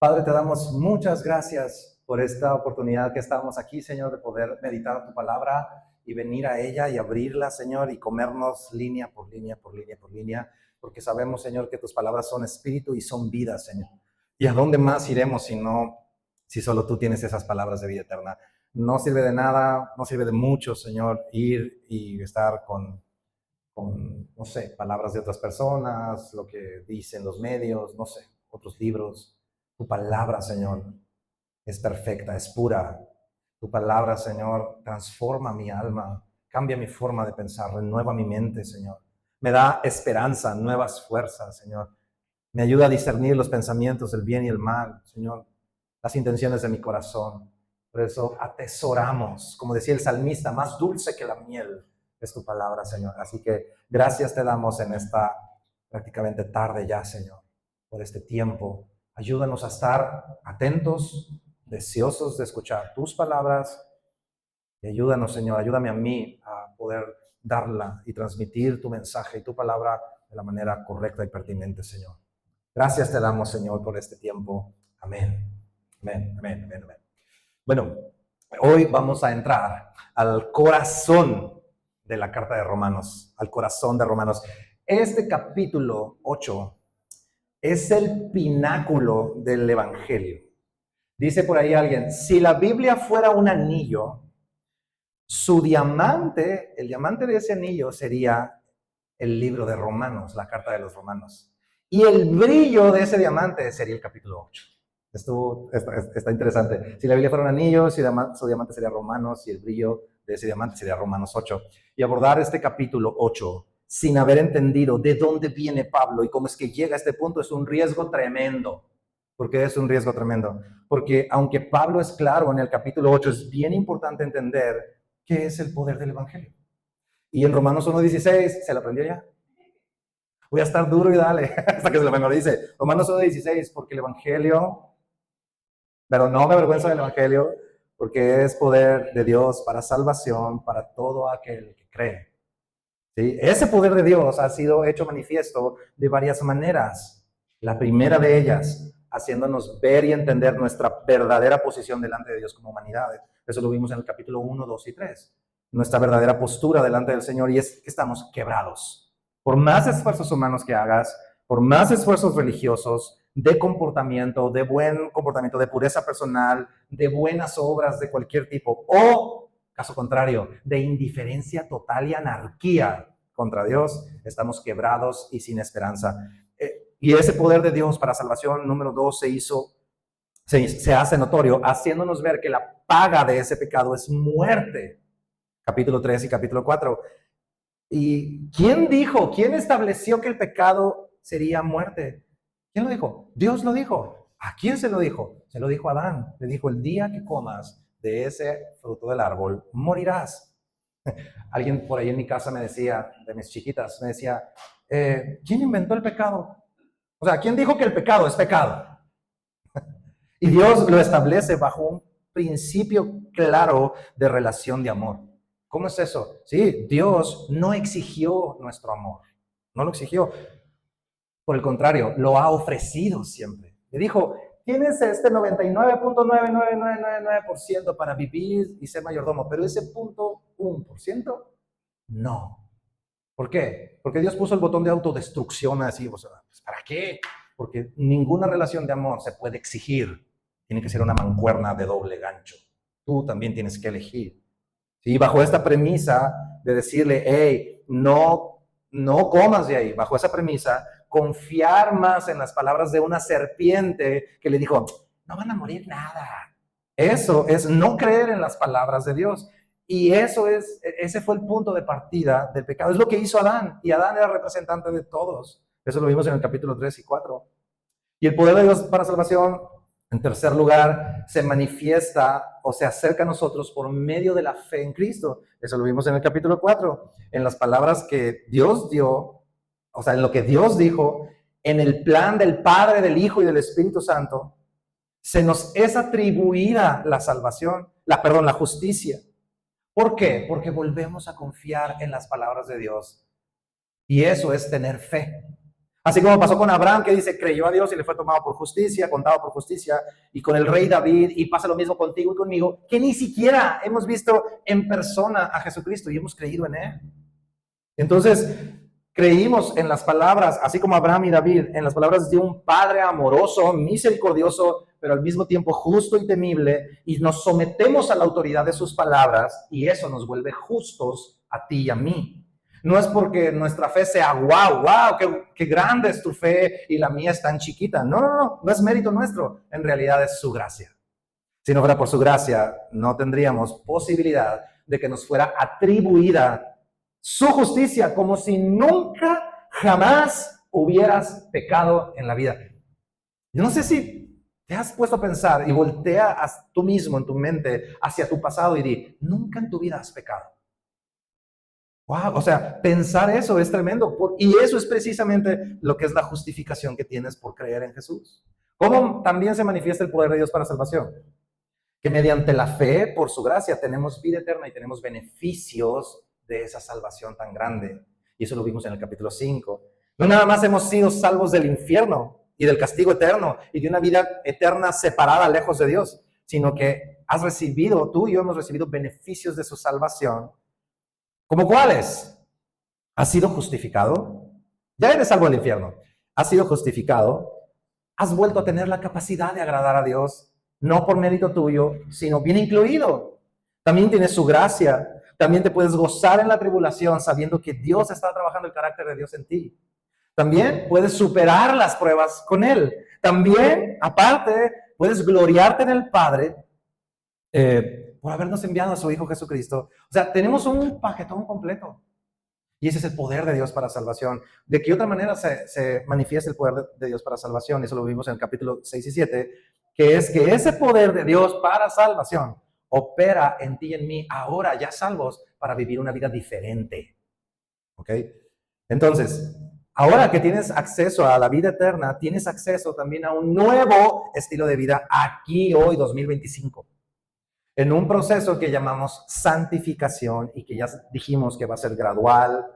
Padre, te damos muchas gracias por esta oportunidad que estamos aquí, Señor, de poder meditar tu palabra y venir a ella y abrirla, Señor, y comernos línea por línea, por línea, por línea, porque sabemos, Señor, que tus palabras son espíritu y son vida, Señor. ¿Y a dónde más iremos si solo tú tienes esas palabras de vida eterna? No sirve de nada, no sirve de mucho, Señor, ir y estar no sé, palabras de otras personas, lo que dicen los medios, no sé, otros libros. Tu palabra, Señor, es perfecta, es pura. Tu palabra, Señor, transforma mi alma, cambia mi forma de pensar, renueva mi mente, Señor. Me da esperanza, nuevas fuerzas, Señor. Me ayuda a discernir los pensamientos del bien y el mal, Señor, las intenciones de mi corazón. Por eso atesoramos, como decía el salmista, más dulce que la miel es tu palabra, Señor. Así que gracias te damos en esta prácticamente tarde ya, Señor, por este tiempo. Ayúdanos a estar atentos, deseosos de escuchar tus palabras. Y ayúdanos, Señor, ayúdame a mí a poder darla y transmitir tu mensaje y tu palabra de la manera correcta y pertinente, Señor. Gracias te damos, Señor, por este tiempo. Amén. Amén, amén, amén, amén. Bueno, hoy vamos a entrar al corazón de la carta de Romanos, al corazón de Romanos. Este capítulo 8 es el pináculo del Evangelio. Dice por ahí alguien, si la Biblia fuera un anillo, su diamante, el diamante de ese anillo sería el libro de Romanos, la carta de los Romanos. Y el brillo de ese diamante sería el capítulo 8. Está interesante. Si la Biblia fuera un anillo, su diamante sería Romanos y el brillo de ese diamante sería Romanos 8. Y abordar este capítulo 8 sin haber entendido de dónde viene Pablo y cómo es que llega a este punto es un riesgo tremendo. ¿Por qué es un riesgo tremendo? Porque aunque Pablo es claro en el capítulo 8, es bien importante entender qué es el poder del Evangelio. Y en Romanos 1:16, ¿se lo aprendió ya? Voy a estar duro y dale, hasta que se lo dice. Romanos 1:16, porque el Evangelio, pero no me avergüenzo del Evangelio, porque es poder de Dios para salvación, para todo aquel que cree. ¿Sí? Ese poder de Dios ha sido hecho manifiesto de varias maneras. La primera de ellas, haciéndonos ver y entender nuestra verdadera posición delante de Dios como humanidad. Eso lo vimos en el capítulo 1, 2 y 3. Nuestra verdadera postura delante del Señor, y es que estamos quebrados. Por más esfuerzos humanos que hagas, por más esfuerzos religiosos, de comportamiento, de buen comportamiento, de pureza personal, de buenas obras de cualquier tipo, o, caso contrario, de indiferencia total y anarquía contra Dios, estamos quebrados y sin esperanza. Y ese poder de Dios para salvación, número 2, se hace notorio, haciéndonos ver que la paga de ese pecado es muerte. Capítulo 3 y capítulo 4. ¿Y quién estableció que el pecado sería muerte? ¿Quién lo dijo? Dios lo dijo. ¿A quién se lo dijo? Se lo dijo a Adán. Le dijo, el día que comas de ese fruto del árbol, morirás. Alguien por ahí en mi casa me decía, de mis chiquitas, me decía, ¿quién inventó el pecado? O sea, ¿quién dijo que el pecado es pecado? Y Dios lo establece bajo un principio claro de relación de amor. ¿Cómo es eso? Sí, Dios no exigió nuestro amor, no lo exigió. Por el contrario, lo ha ofrecido siempre. Le dijo, tienes este 99.99999% para vivir y ser mayordomo, pero ese 0.1%, no. ¿Por qué? Porque Dios puso el botón de autodestrucción así, o sea, ¿para qué? Porque ninguna relación de amor se puede exigir. Tiene que ser una mancuerna de doble gancho. Tú también tienes que elegir. ¿Sí? Bajo esta premisa de decirle, hey, no comas de ahí. Bajo esa premisa, confiar más en las palabras de una serpiente que le dijo, no van a morir nada. Eso es no creer en las palabras de Dios. Y ese fue el punto de partida del pecado. Es lo que hizo Adán. Y Adán era representante de todos. Eso lo vimos en el capítulo 3 y 4. Y el poder de Dios para salvación, en tercer lugar, se manifiesta o se acerca a nosotros por medio de la fe en Cristo. Eso lo vimos en el capítulo 4. En las palabras que Dios dio, o sea, en lo que Dios dijo, en el plan del Padre, del Hijo y del Espíritu Santo, se nos es atribuida la salvación, la justicia. ¿Por qué? Porque volvemos a confiar en las palabras de Dios. Y eso es tener fe. Así como pasó con Abraham, que dice, creyó a Dios y le fue tomado por justicia, contado por justicia, y con el rey David, y pasa lo mismo contigo y conmigo, que ni siquiera hemos visto en persona a Jesucristo y hemos creído en Él. Entonces, creímos en las palabras, así como Abraham y David, en las palabras de un Padre amoroso, misericordioso, pero al mismo tiempo justo y temible, y nos sometemos a la autoridad de sus palabras, y eso nos vuelve justos a ti y a mí. No es porque nuestra fe sea wow, qué grande es tu fe y la mía es tan chiquita. No es mérito nuestro, en realidad es su gracia. Si no fuera por su gracia, no tendríamos posibilidad de que nos fuera atribuida su justicia, como si nunca, jamás hubieras pecado en la vida. Yo no sé si te has puesto a pensar y voltea tú mismo en tu mente hacia tu pasado y di, nunca en tu vida has pecado. Wow, o sea, pensar eso es tremendo. Y eso es precisamente lo que es la justificación que tienes por creer en Jesús. ¿Cómo también se manifiesta el poder de Dios para salvación? Que mediante la fe, por su gracia, tenemos vida eterna y tenemos beneficios de esa salvación tan grande. Y eso lo vimos en el capítulo 5. No nada más hemos sido salvos del infierno y del castigo eterno y de una vida eterna separada lejos de Dios, sino que tú y yo hemos recibido beneficios de su salvación. ¿Cómo cuáles? ¿Has sido justificado? Ya eres salvo del infierno. ¿Has sido justificado? ¿Has vuelto a tener la capacidad de agradar a Dios? No por mérito tuyo, sino bien incluido. También tienes su gracia. También te puedes gozar en la tribulación sabiendo que Dios está trabajando el carácter de Dios en ti. También puedes superar las pruebas con Él. También, aparte, puedes gloriarte en el Padre por habernos enviado a su Hijo Jesucristo. O sea, tenemos un paquetón completo. Y ese es el poder de Dios para salvación. ¿De qué otra manera se manifiesta el poder de Dios para salvación? Eso lo vimos en el capítulo 6 y 7, que es que ese poder de Dios para salvación opera en ti y en mí, ahora ya salvos, para vivir una vida diferente. ¿Ok? Entonces, ahora que tienes acceso a la vida eterna, tienes acceso también a un nuevo estilo de vida aquí, hoy, 2025. En un proceso que llamamos santificación y que ya dijimos que va a ser gradual,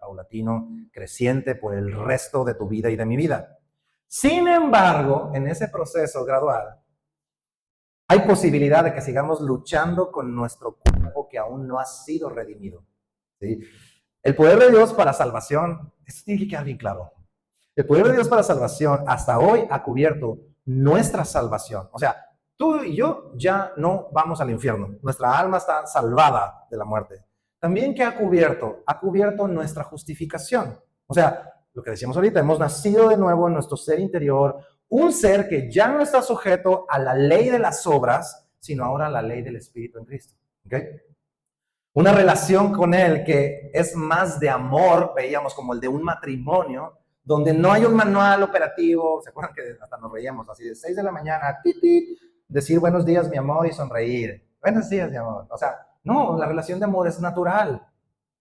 paulatino, creciente por el resto de tu vida y de mi vida. Sin embargo, en ese proceso gradual, hay posibilidad de que sigamos luchando con nuestro cuerpo que aún no ha sido redimido. ¿Sí? El poder de Dios para salvación, esto tiene que quedar bien claro. El poder de Dios para salvación hasta hoy ha cubierto nuestra salvación. O sea, tú y yo ya no vamos al infierno. Nuestra alma está salvada de la muerte. También que ha cubierto nuestra justificación. O sea, lo que decíamos ahorita, hemos nacido de nuevo en nuestro ser interior, un ser que ya no está sujeto a la ley de las obras, sino ahora a la ley del Espíritu en Cristo. ¿Okay? Una relación con Él que es más de amor, veíamos como el de un matrimonio, donde no hay un manual operativo. ¿Se acuerdan que hasta nos reíamos así de 6 de la mañana, decir buenos días mi amor y sonreír? Buenos días mi amor. O sea, no, la relación de amor es natural,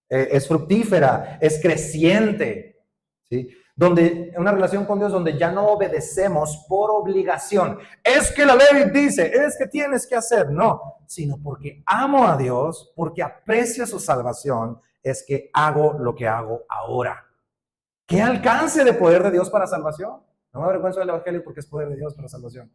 es fructífera, es creciente, ¿sí? Donde una relación con Dios donde ya no obedecemos por obligación. Es que la ley dice, es que tienes que hacer. No, sino porque amo a Dios, porque aprecio su salvación, es que hago lo que hago ahora. ¿Qué alcance de poder de Dios para salvación? No me avergüenzo del Evangelio porque es poder de Dios para salvación.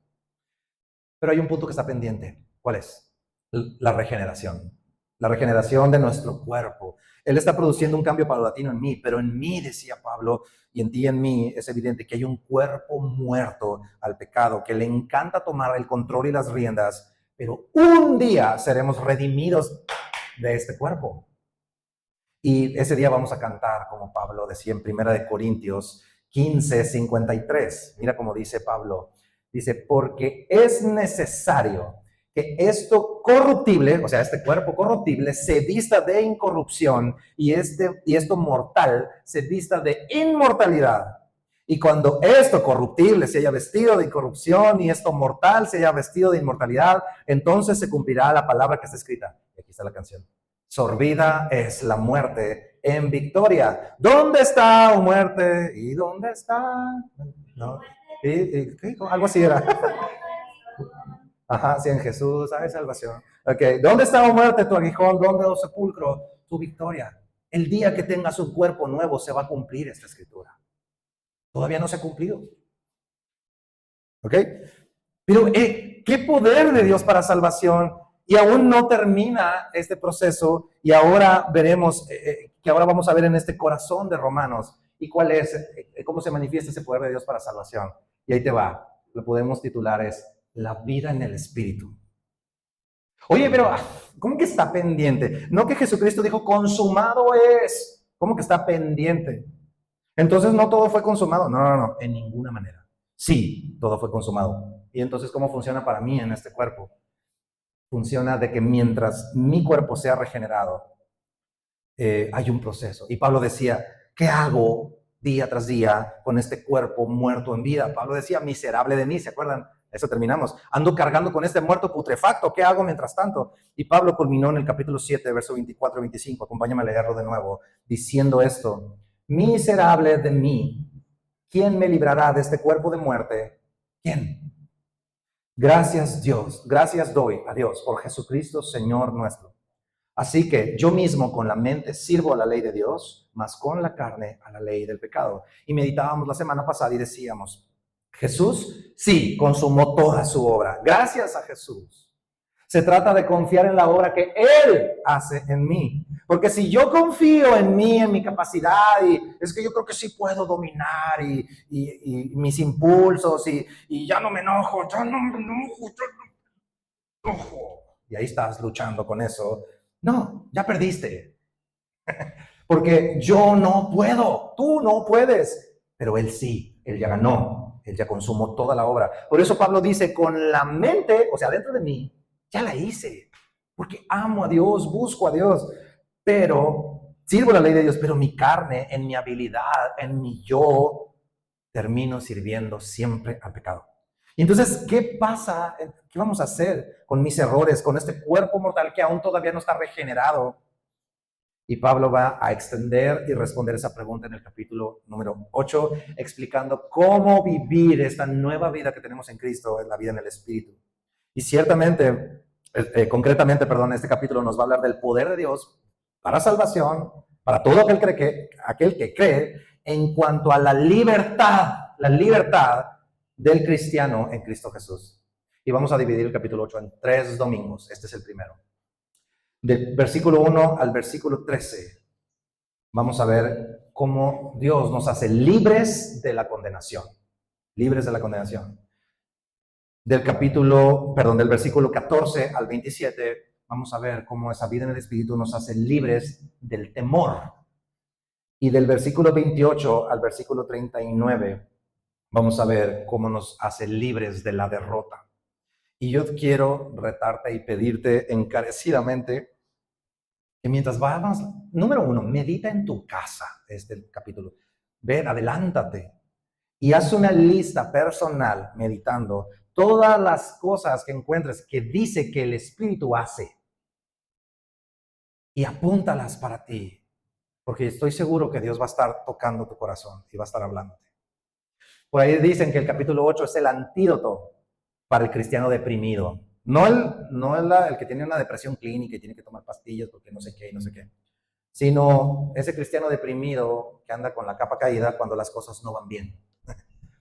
Pero hay un punto que está pendiente. ¿Cuál es? La regeneración. La regeneración de nuestro cuerpo. Él está produciendo un cambio paulatino en mí, pero en mí, decía Pablo, y en ti y en mí es evidente que hay un cuerpo muerto al pecado, que le encanta tomar el control y las riendas, pero un día seremos redimidos de este cuerpo. Y ese día vamos a cantar, como Pablo decía en 1 Corintios 15:53. Mira cómo dice Pablo. Dice, porque es necesario que esto corruptible, o sea, este cuerpo corruptible, se vista de incorrupción y esto mortal se vista de inmortalidad. Y cuando esto corruptible se haya vestido de incorrupción y esto mortal se haya vestido de inmortalidad, entonces se cumplirá la palabra que está escrita. Y aquí está la canción. Sorbida es la muerte en victoria. ¿Dónde está, oh muerte? ¿Y dónde está? ¿No? Algo así era. Ajá, sí, en Jesús hay salvación. Ok, ¿dónde está, oh muerte, tu aguijón? ¿Dónde, oh sepulcro, tu victoria? el día que tengas un cuerpo nuevo se va a cumplir esta escritura. Todavía no se ha cumplido. ¿Ok? Pero qué poder de Dios para salvación. Y aún no termina este proceso. Y ahora veremos, que ahora vamos a ver en este corazón de Romanos. ¿Y cuál es? ¿Cómo se manifiesta ese poder de Dios para salvación? Y ahí te va. Lo podemos titular es la vida en el Espíritu. Oye, pero ¿cómo que está pendiente? No que Jesucristo dijo, consumado es. ¿Cómo que está pendiente? Entonces no todo fue consumado. No, en ninguna manera. Sí, todo fue consumado. Y entonces, ¿cómo funciona para mí en este cuerpo? Funciona de que mientras mi cuerpo sea regenerado, hay un proceso. Y Pablo decía, ¿qué hago día tras día con este cuerpo muerto en vida? Pablo decía, miserable de mí, ¿se acuerdan? Eso terminamos. Ando cargando con este muerto putrefacto. ¿Qué hago mientras tanto? Y Pablo culminó en el capítulo 7, verso 24 y 25. Acompáñame a leerlo de nuevo, diciendo esto. Miserable de mí, ¿quién me librará de este cuerpo de muerte? ¿Quién? Gracias doy a Dios por Jesucristo, Señor nuestro. Así que yo mismo con la mente sirvo a la ley de Dios, mas con la carne a la ley del pecado. Y meditábamos la semana pasada y decíamos, Jesús sí consumó toda su obra. Gracias a Jesús. Se trata de confiar en la obra que Él hace en mí. Porque si yo confío en mí, en mi capacidad, y es que yo creo que sí puedo dominar y mis impulsos, y ya no me enojo. Y ahí estás luchando con eso. No, ya perdiste. Porque yo no puedo, tú no puedes, pero Él sí, Él ya ganó, Él ya consumó toda la obra. Por eso Pablo dice, con la mente, o sea, dentro de mí, ya la hice, porque amo a Dios, busco a Dios, pero sirvo la ley de Dios, pero mi carne, en mi habilidad, en mi yo, termino sirviendo siempre al pecado. Y entonces, ¿qué pasa? ¿Qué vamos a hacer con mis errores, con este cuerpo mortal que aún todavía no está regenerado? Y Pablo va a extender y responder esa pregunta en el capítulo número 8, explicando cómo vivir esta nueva vida que tenemos en Cristo, en la vida en el Espíritu. Y ciertamente, concretamente, este capítulo nos va a hablar del poder de Dios para salvación, para todo aquel que cree, en cuanto a la libertad del cristiano en Cristo Jesús. Y vamos a dividir el capítulo 8 en 3 domingos. Este es el primero. Del versículo 1 al versículo 13, vamos a ver cómo Dios nos hace libres de la condenación. Libres de la condenación. Del versículo 14 al 27, vamos a ver cómo esa vida en el Espíritu nos hace libres del temor. Y del versículo 28 al versículo 39, vamos a ver cómo nos hace libres de la derrota. Y yo quiero retarte y pedirte encarecidamente que mientras vamos, número 1, medita en tu casa este capítulo. Ven, adelántate y haz una lista personal meditando todas las cosas que encuentres que dice que el Espíritu hace y apúntalas para ti, porque estoy seguro que Dios va a estar tocando tu corazón y va a estar hablándote. Por ahí dicen que el capítulo 8 es el antídoto para el cristiano deprimido. No el que tiene una depresión clínica y tiene que tomar pastillas porque no sé qué y no sé qué, sino ese cristiano deprimido que anda con la capa caída cuando las cosas no van bien.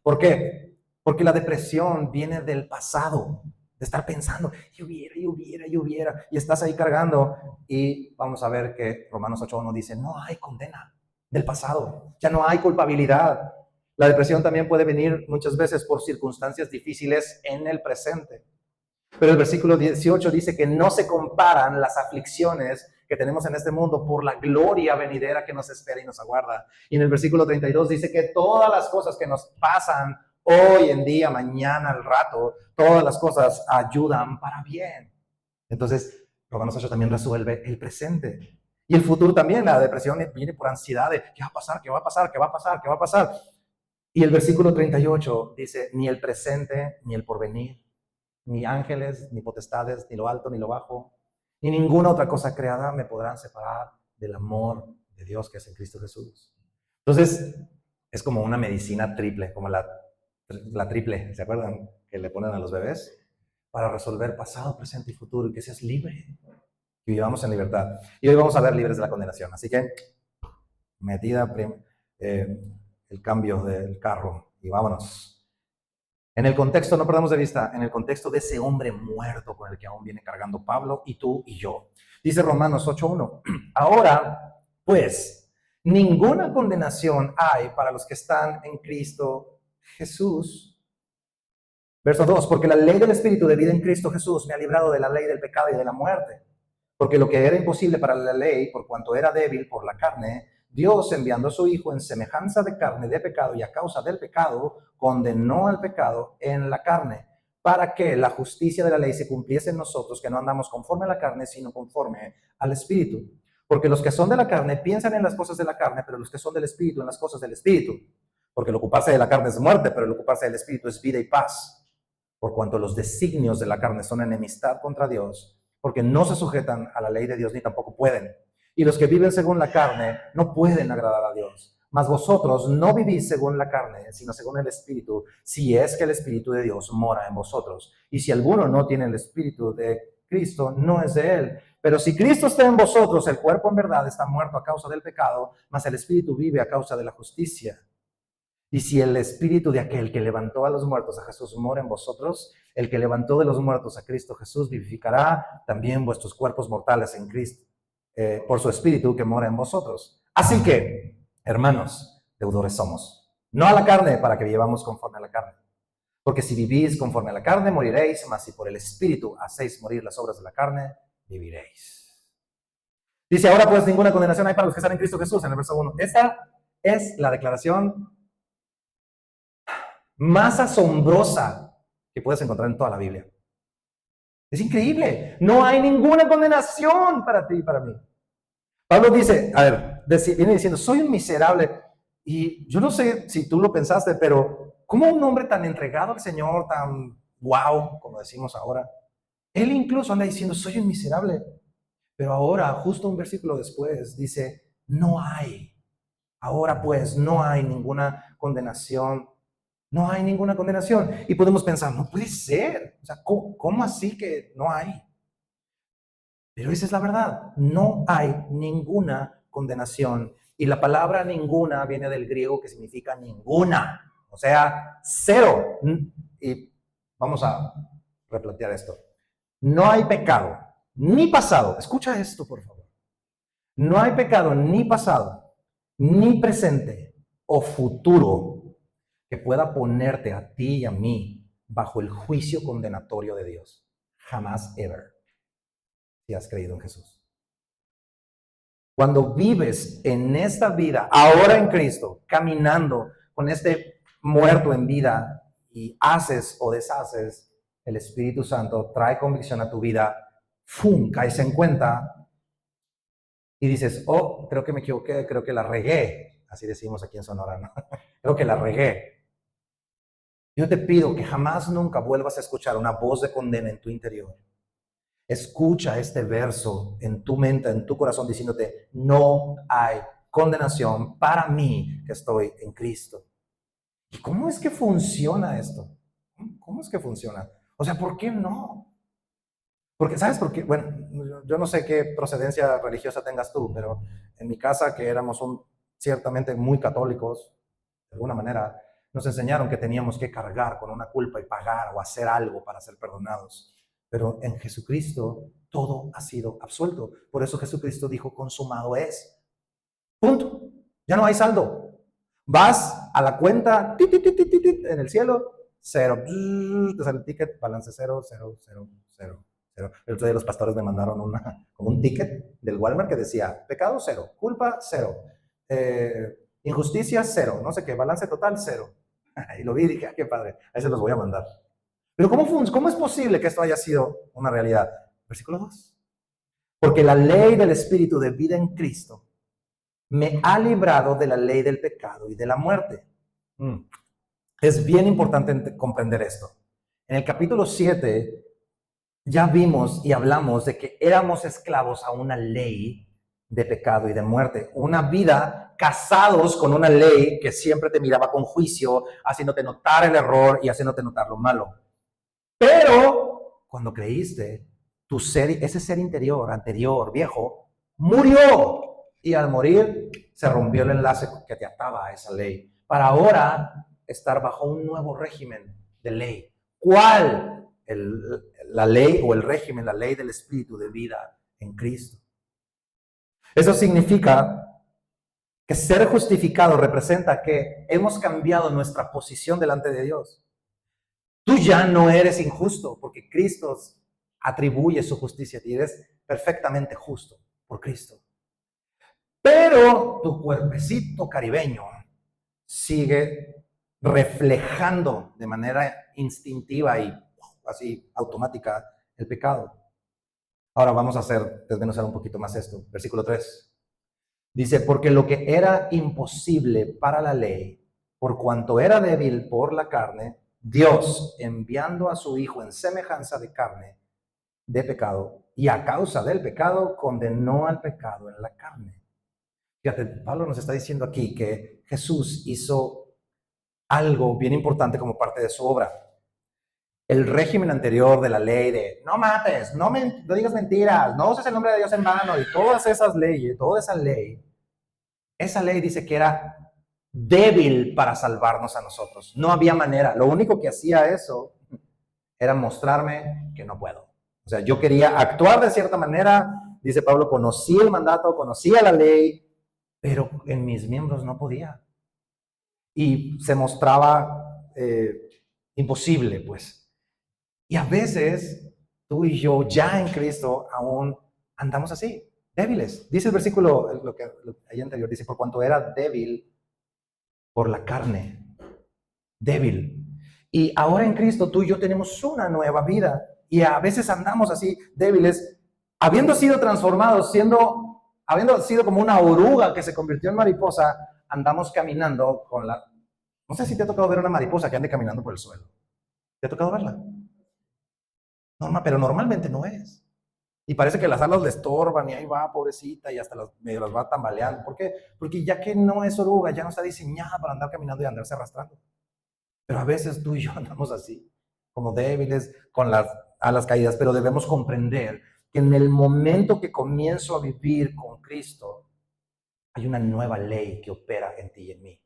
¿Por qué? Porque la depresión viene del pasado, de estar pensando, yo hubiera, y estás ahí cargando. Y vamos a ver que Romanos 8:1 dice, no hay condena del pasado, ya no hay culpabilidad. La depresión también puede venir muchas veces por circunstancias difíciles en el presente. Pero el versículo 18 dice que no se comparan las aflicciones que tenemos en este mundo por la gloria venidera que nos espera y nos aguarda. Y en el versículo 32 dice que todas las cosas que nos pasan hoy en día, mañana, al rato, todas las cosas ayudan para bien. Entonces, Romanos 8 también resuelve el presente. Y el futuro también, la depresión viene por ansiedad de ¿qué va a pasar? ¿Qué va a pasar? ¿Qué va a pasar? ¿Qué va a pasar? Y el versículo 38 dice, ni el presente, ni el porvenir, ni ángeles, ni potestades, ni lo alto, ni lo bajo, ni ninguna otra cosa creada me podrán separar del amor de Dios que es en Cristo Jesús. Entonces, es como una medicina triple, como la triple, ¿se acuerdan? Que le ponen a los bebés para resolver pasado, presente y futuro y que seas libre, que vivamos en libertad. Y hoy vamos a ver libres de la condenación. Así que el cambio del carro y vámonos. En el contexto, no perdamos de vista, en el contexto de ese hombre muerto con el que aún viene cargando Pablo y tú y yo. Dice Romanos 8:1, ahora, pues, ninguna condenación hay para los que están en Cristo Jesús. Verso 2, porque la ley del Espíritu de vida en Cristo Jesús me ha librado de la ley del pecado y de la muerte. Porque lo que era imposible para la ley, por cuanto era débil por la carne, Dios, enviando a su Hijo en semejanza de carne de pecado y a causa del pecado, condenó al pecado en la carne, para que la justicia de la ley se cumpliese en nosotros, que no andamos conforme a la carne, sino conforme al Espíritu. Porque los que son de la carne piensan en las cosas de la carne, pero los que son del Espíritu en las cosas del Espíritu. Porque el ocuparse de la carne es muerte, pero el ocuparse del Espíritu es vida y paz. Por cuanto los designios de la carne son enemistad contra Dios, porque no se sujetan a la ley de Dios ni tampoco pueden. Y los que viven según la carne no pueden agradar a Dios. Mas vosotros no vivís según la carne, sino según el Espíritu, si es que el Espíritu de Dios mora en vosotros. Y si alguno no tiene el Espíritu de Cristo, no es de él. Pero si Cristo está en vosotros, el cuerpo en verdad está muerto a causa del pecado, mas el Espíritu vive a causa de la justicia. Y si el Espíritu de aquel que levantó a los muertos a Jesús mora en vosotros, el que levantó de los muertos a Cristo Jesús vivificará también vuestros cuerpos mortales en Cristo, por su Espíritu que mora en vosotros. Así que, hermanos, deudores somos, no a la carne para que vivamos conforme a la carne. Porque si vivís conforme a la carne, moriréis, mas si por el Espíritu hacéis morir las obras de la carne, viviréis. Dice, ahora pues ninguna condenación hay para los que están en Cristo Jesús, en el verso 1. Esta es la declaración más asombrosa que puedes encontrar en toda la Biblia. Es increíble. No hay ninguna condenación para ti y para mí. Pablo dice, a ver, viene diciendo, soy un miserable. Y yo no sé si tú lo pensaste, pero ¿cómo un hombre tan entregado al Señor, tan wow, como decimos ahora? Él incluso anda diciendo, soy un miserable. Pero ahora, justo un versículo después, dice, no hay. Ahora pues, no hay ninguna condenación. No hay ninguna condenación. Y podemos pensar, no puede ser. O sea, ¿cómo así que no hay? Pero esa es la verdad. No hay ninguna condenación. Y la palabra ninguna viene del griego que significa ninguna. O sea, cero. Y vamos a replantear esto. No hay pecado, ni pasado. Escucha esto, por favor. No hay pecado ni pasado, ni presente o futuro que pueda ponerte a ti y a mí bajo el juicio condenatorio de Dios. Jamás, ever, si has creído en Jesús. Cuando vives en esta vida, ahora en Cristo, caminando con este muerto en vida y haces o deshaces, el Espíritu Santo trae convicción a tu vida, ¡fum!, caes en cuenta y dices, oh, creo que me equivoqué, creo que la regué. Así decimos aquí en Sonora, ¿no? Creo que la regué. Yo te pido que jamás nunca vuelvas a escuchar una voz de condena en tu interior. Escucha este verso en tu mente, en tu corazón, diciéndote, no hay condenación para mí que estoy en Cristo. ¿Y cómo es que funciona esto? ¿Cómo es que funciona? O sea, ¿por qué no? Porque, ¿sabes por qué? Bueno, yo no sé qué procedencia religiosa tengas tú, pero en mi casa, que éramos ciertamente muy católicos, de alguna manera, nos enseñaron que teníamos que cargar con una culpa y pagar o hacer algo para ser perdonados. Pero en Jesucristo todo ha sido absuelto. Por eso Jesucristo dijo, consumado es. Punto. Ya no hay saldo. Vas a la cuenta en el cielo, cero. Te sale el ticket, balance cero, cero, cero, cero, cero. El otro día los pastores me mandaron como un ticket del Walmart que decía, pecado cero, culpa cero, injusticia cero, no sé qué, balance total cero. Y lo vi y dije, qué padre, ahí se los voy a mandar. Pero ¿cómo es posible que esto haya sido una realidad? Versículo 2. Porque la ley del Espíritu de vida en Cristo me ha librado de la ley del pecado y de la muerte. Es bien importante comprender esto. En el capítulo 7 ya vimos y hablamos de que éramos esclavos a una ley de pecado y de muerte. Una vida casados con una ley que siempre te miraba con juicio, haciéndote notar el error y haciéndote notar lo malo. Pero cuando creíste, ese ser interior, anterior, viejo, murió. Y al morir, se rompió el enlace que te ataba a esa ley, para ahora estar bajo un nuevo régimen de ley. ¿Cuál? La ley o el régimen, la ley del Espíritu de vida en Cristo. Eso significa que ser justificado representa que hemos cambiado nuestra posición delante de Dios. Tú ya no eres injusto porque Cristo atribuye su justicia a ti. Eres perfectamente justo por Cristo. Pero tu cuerpecito caribeño sigue reflejando de manera instintiva y así automática el pecado. Ahora vamos a desmenuzar un poquito más esto. Versículo 3. Dice, porque lo que era imposible para la ley, por cuanto era débil por la carne, Dios, enviando a su Hijo en semejanza de carne, de pecado, y a causa del pecado, condenó al pecado en la carne. Fíjate, Pablo nos está diciendo aquí que Jesús hizo algo bien importante como parte de su obra. El régimen anterior de la ley de no mates, no digas mentiras, no uses el nombre de Dios en vano y todas esas leyes, toda esa ley dice que era débil para salvarnos a nosotros. No había manera. Lo único que hacía eso era mostrarme que no puedo. O sea, yo quería actuar de cierta manera, dice Pablo, conocía el mandato, conocía la ley, pero en mis miembros no podía. Y se mostraba imposible, pues. Y a veces, tú y yo, ya en Cristo, aún andamos así, débiles. Dice el versículo, lo que ahí anterior, dice, por cuanto era débil por la carne. Débil. Y ahora en Cristo, tú y yo tenemos una nueva vida. Y a veces andamos así, débiles, habiendo sido transformados, habiendo sido como una oruga que se convirtió en mariposa, andamos caminando con la... No sé si te ha tocado ver una mariposa que ande caminando por el suelo. ¿Te ha tocado verla? Pero normalmente no es. Y parece que las alas le estorban y ahí va, pobrecita, y hasta medio las va tambaleando. ¿Por qué? Porque ya que no es oruga, ya no está diseñada para andar caminando y andarse arrastrando. Pero a veces tú y yo andamos así, como débiles, con las alas caídas, pero debemos comprender que en el momento que comienzo a vivir con Cristo, hay una nueva ley que opera en ti y en mí.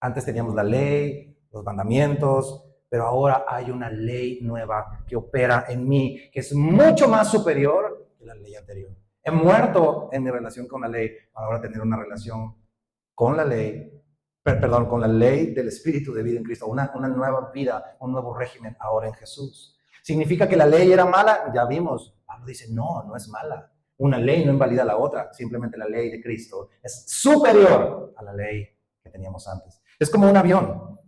Antes teníamos la ley, los mandamientos, pero ahora hay una ley nueva que opera en mí, que es mucho más superior que la ley anterior. He muerto en mi relación con la ley, para ahora tener una relación con la ley, con la ley del Espíritu de vida en Cristo, una nueva vida, un nuevo régimen ahora en Jesús. ¿Significa que la ley era mala? Ya vimos. Pablo dice, no es mala. Una ley no invalida la otra, simplemente la ley de Cristo es superior a la ley que teníamos antes. Es como un avión.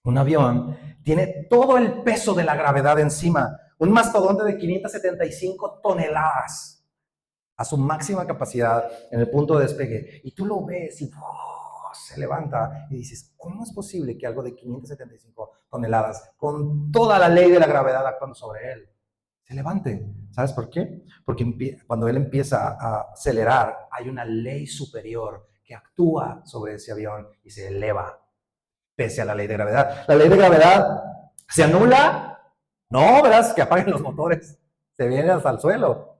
Un avión tiene todo el peso de la gravedad encima. Un mastodonte de 575 toneladas a su máxima capacidad en el punto de despegue. Y tú lo ves y se levanta y dices, ¿cómo es posible que algo de 575 toneladas, con toda la ley de la gravedad actuando sobre él, se levante? ¿Sabes por qué? Porque cuando él empieza a acelerar, hay una ley superior que actúa sobre ese avión y se eleva pese a la ley de gravedad. La ley de gravedad se anula, no, verás que apaguen los motores, se viene hasta el suelo,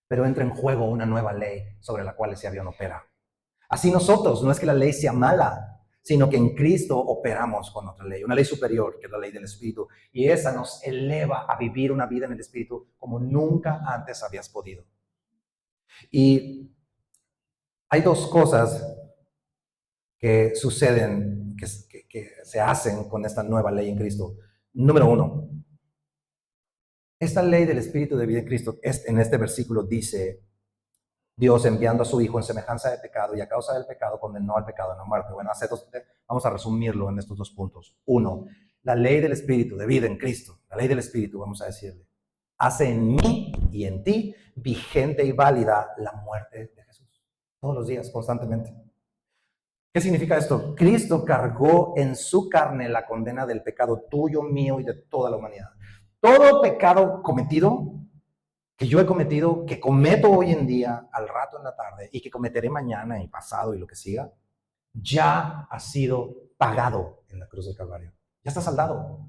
pero entra en juego una nueva ley sobre la cual ese avión opera. Así nosotros, no es que la ley sea mala, sino que en Cristo operamos con otra ley, una ley superior, que es la ley del Espíritu, y esa nos eleva a vivir una vida en el Espíritu como nunca antes habías podido. Y hay dos cosas que suceden, que se hacen con esta nueva ley en Cristo. Número uno, esta ley del Espíritu de vida en Cristo, en este versículo dice, Dios enviando a su Hijo en semejanza de pecado y a causa del pecado condenó al pecado en la muerte. Bueno, vamos a resumirlo en estos dos puntos. Uno, la ley del Espíritu de vida en Cristo, la ley del Espíritu, vamos a decirle, hace en mí y en ti vigente y válida la muerte de Jesús. Todos los días, constantemente. ¿Qué significa esto? Cristo cargó en su carne la condena del pecado tuyo, mío y de toda la humanidad. Todo pecado cometido, que yo he cometido, que cometo hoy en día, al rato en la tarde, y que cometeré mañana y pasado y lo que siga, ya ha sido pagado en la cruz del Calvario. Ya está saldado.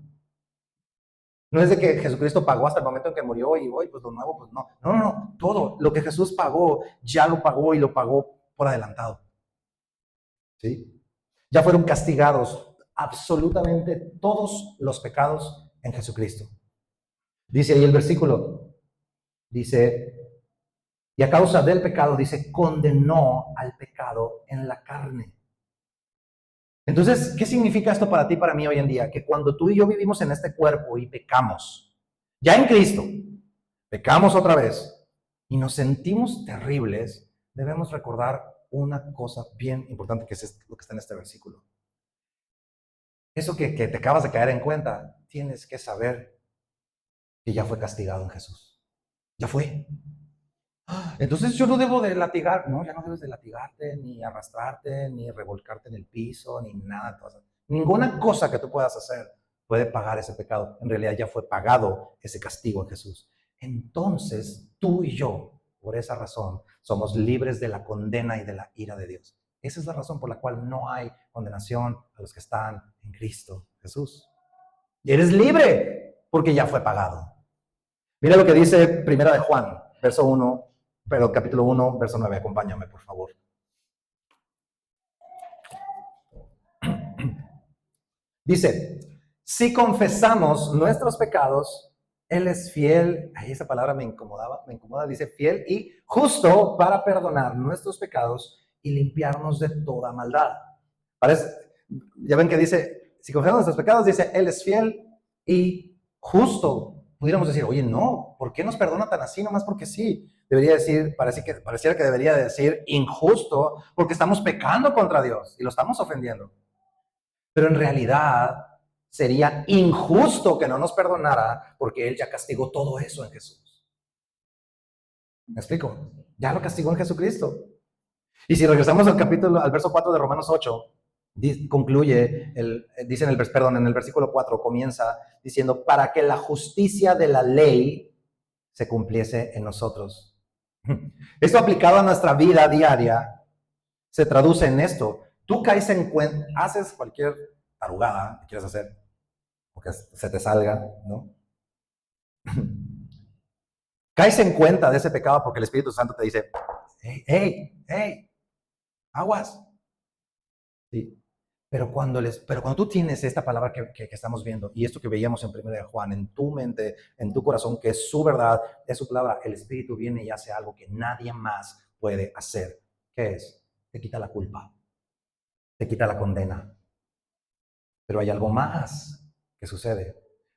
No es de que Jesucristo pagó hasta el momento en que murió y hoy, pues lo nuevo, pues no. No. Todo lo que Jesús pagó, ya lo pagó y lo pagó por adelantado. ¿Sí? Ya fueron castigados absolutamente todos los pecados en Jesucristo. Dice ahí el versículo, dice, y a causa del pecado, dice, condenó al pecado en la carne. Entonces, ¿qué significa esto para ti y para mí hoy en día? Que cuando tú y yo vivimos en este cuerpo y pecamos, ya en Cristo, pecamos otra vez y nos sentimos terribles, debemos recordar una cosa bien importante que es lo que está en este versículo. Eso que te acabas de caer en cuenta, tienes que saber que ya fue castigado en Jesús. Ya fue. Entonces yo no debo de latigar, no, ya no debes de latigarte, ni arrastrarte, ni revolcarte en el piso, ni nada. Ninguna cosa que tú puedas hacer puede pagar ese pecado. En realidad ya fue pagado ese castigo en Jesús. Entonces tú y yo, por esa razón, somos libres de la condena y de la ira de Dios. Esa es la razón por la cual no hay condenación a los que están en Cristo Jesús. Y eres libre porque ya fue pagado. Mira lo que dice Primera de Juan, verso 1, pero capítulo 1, verso 9. Acompáñame, por favor. Dice, si confesamos nuestros pecados, Él es fiel. Ay, esa palabra me incomoda. Dice fiel y justo para perdonar nuestros pecados y limpiarnos de toda maldad. Parece, ya ven que dice, si confesamos nuestros pecados, dice, Él es fiel y justo. Pudiéramos decir, oye, no, ¿por qué nos perdona tan así? Nomás porque sí. Debería decir, pareciera que debería decir injusto, porque estamos pecando contra Dios y lo estamos ofendiendo. Pero en realidad sería injusto que no nos perdonara porque Él ya castigó todo eso en Jesús. ¿Me explico? Ya lo castigó en Jesucristo. Y si regresamos al verso 4 de Romanos 8, concluye, dice en el versículo 4, comienza diciendo, para que la justicia de la ley se cumpliese en nosotros. Esto aplicado a nuestra vida diaria se traduce en esto. Tú caes en cuenta, haces cualquier tarugada que quieras hacer, o que se te salga, ¿no? Caes en cuenta de ese pecado porque el Espíritu Santo te dice, hey, aguas. Sí. Pero cuando tú tienes esta palabra que estamos viendo y esto que veíamos en 1 de Juan, en tu mente, en tu corazón, que es su verdad, es su palabra, el Espíritu viene y hace algo que nadie más puede hacer. ¿Qué es? Te quita la culpa, te quita la condena. Pero hay algo más que sucede.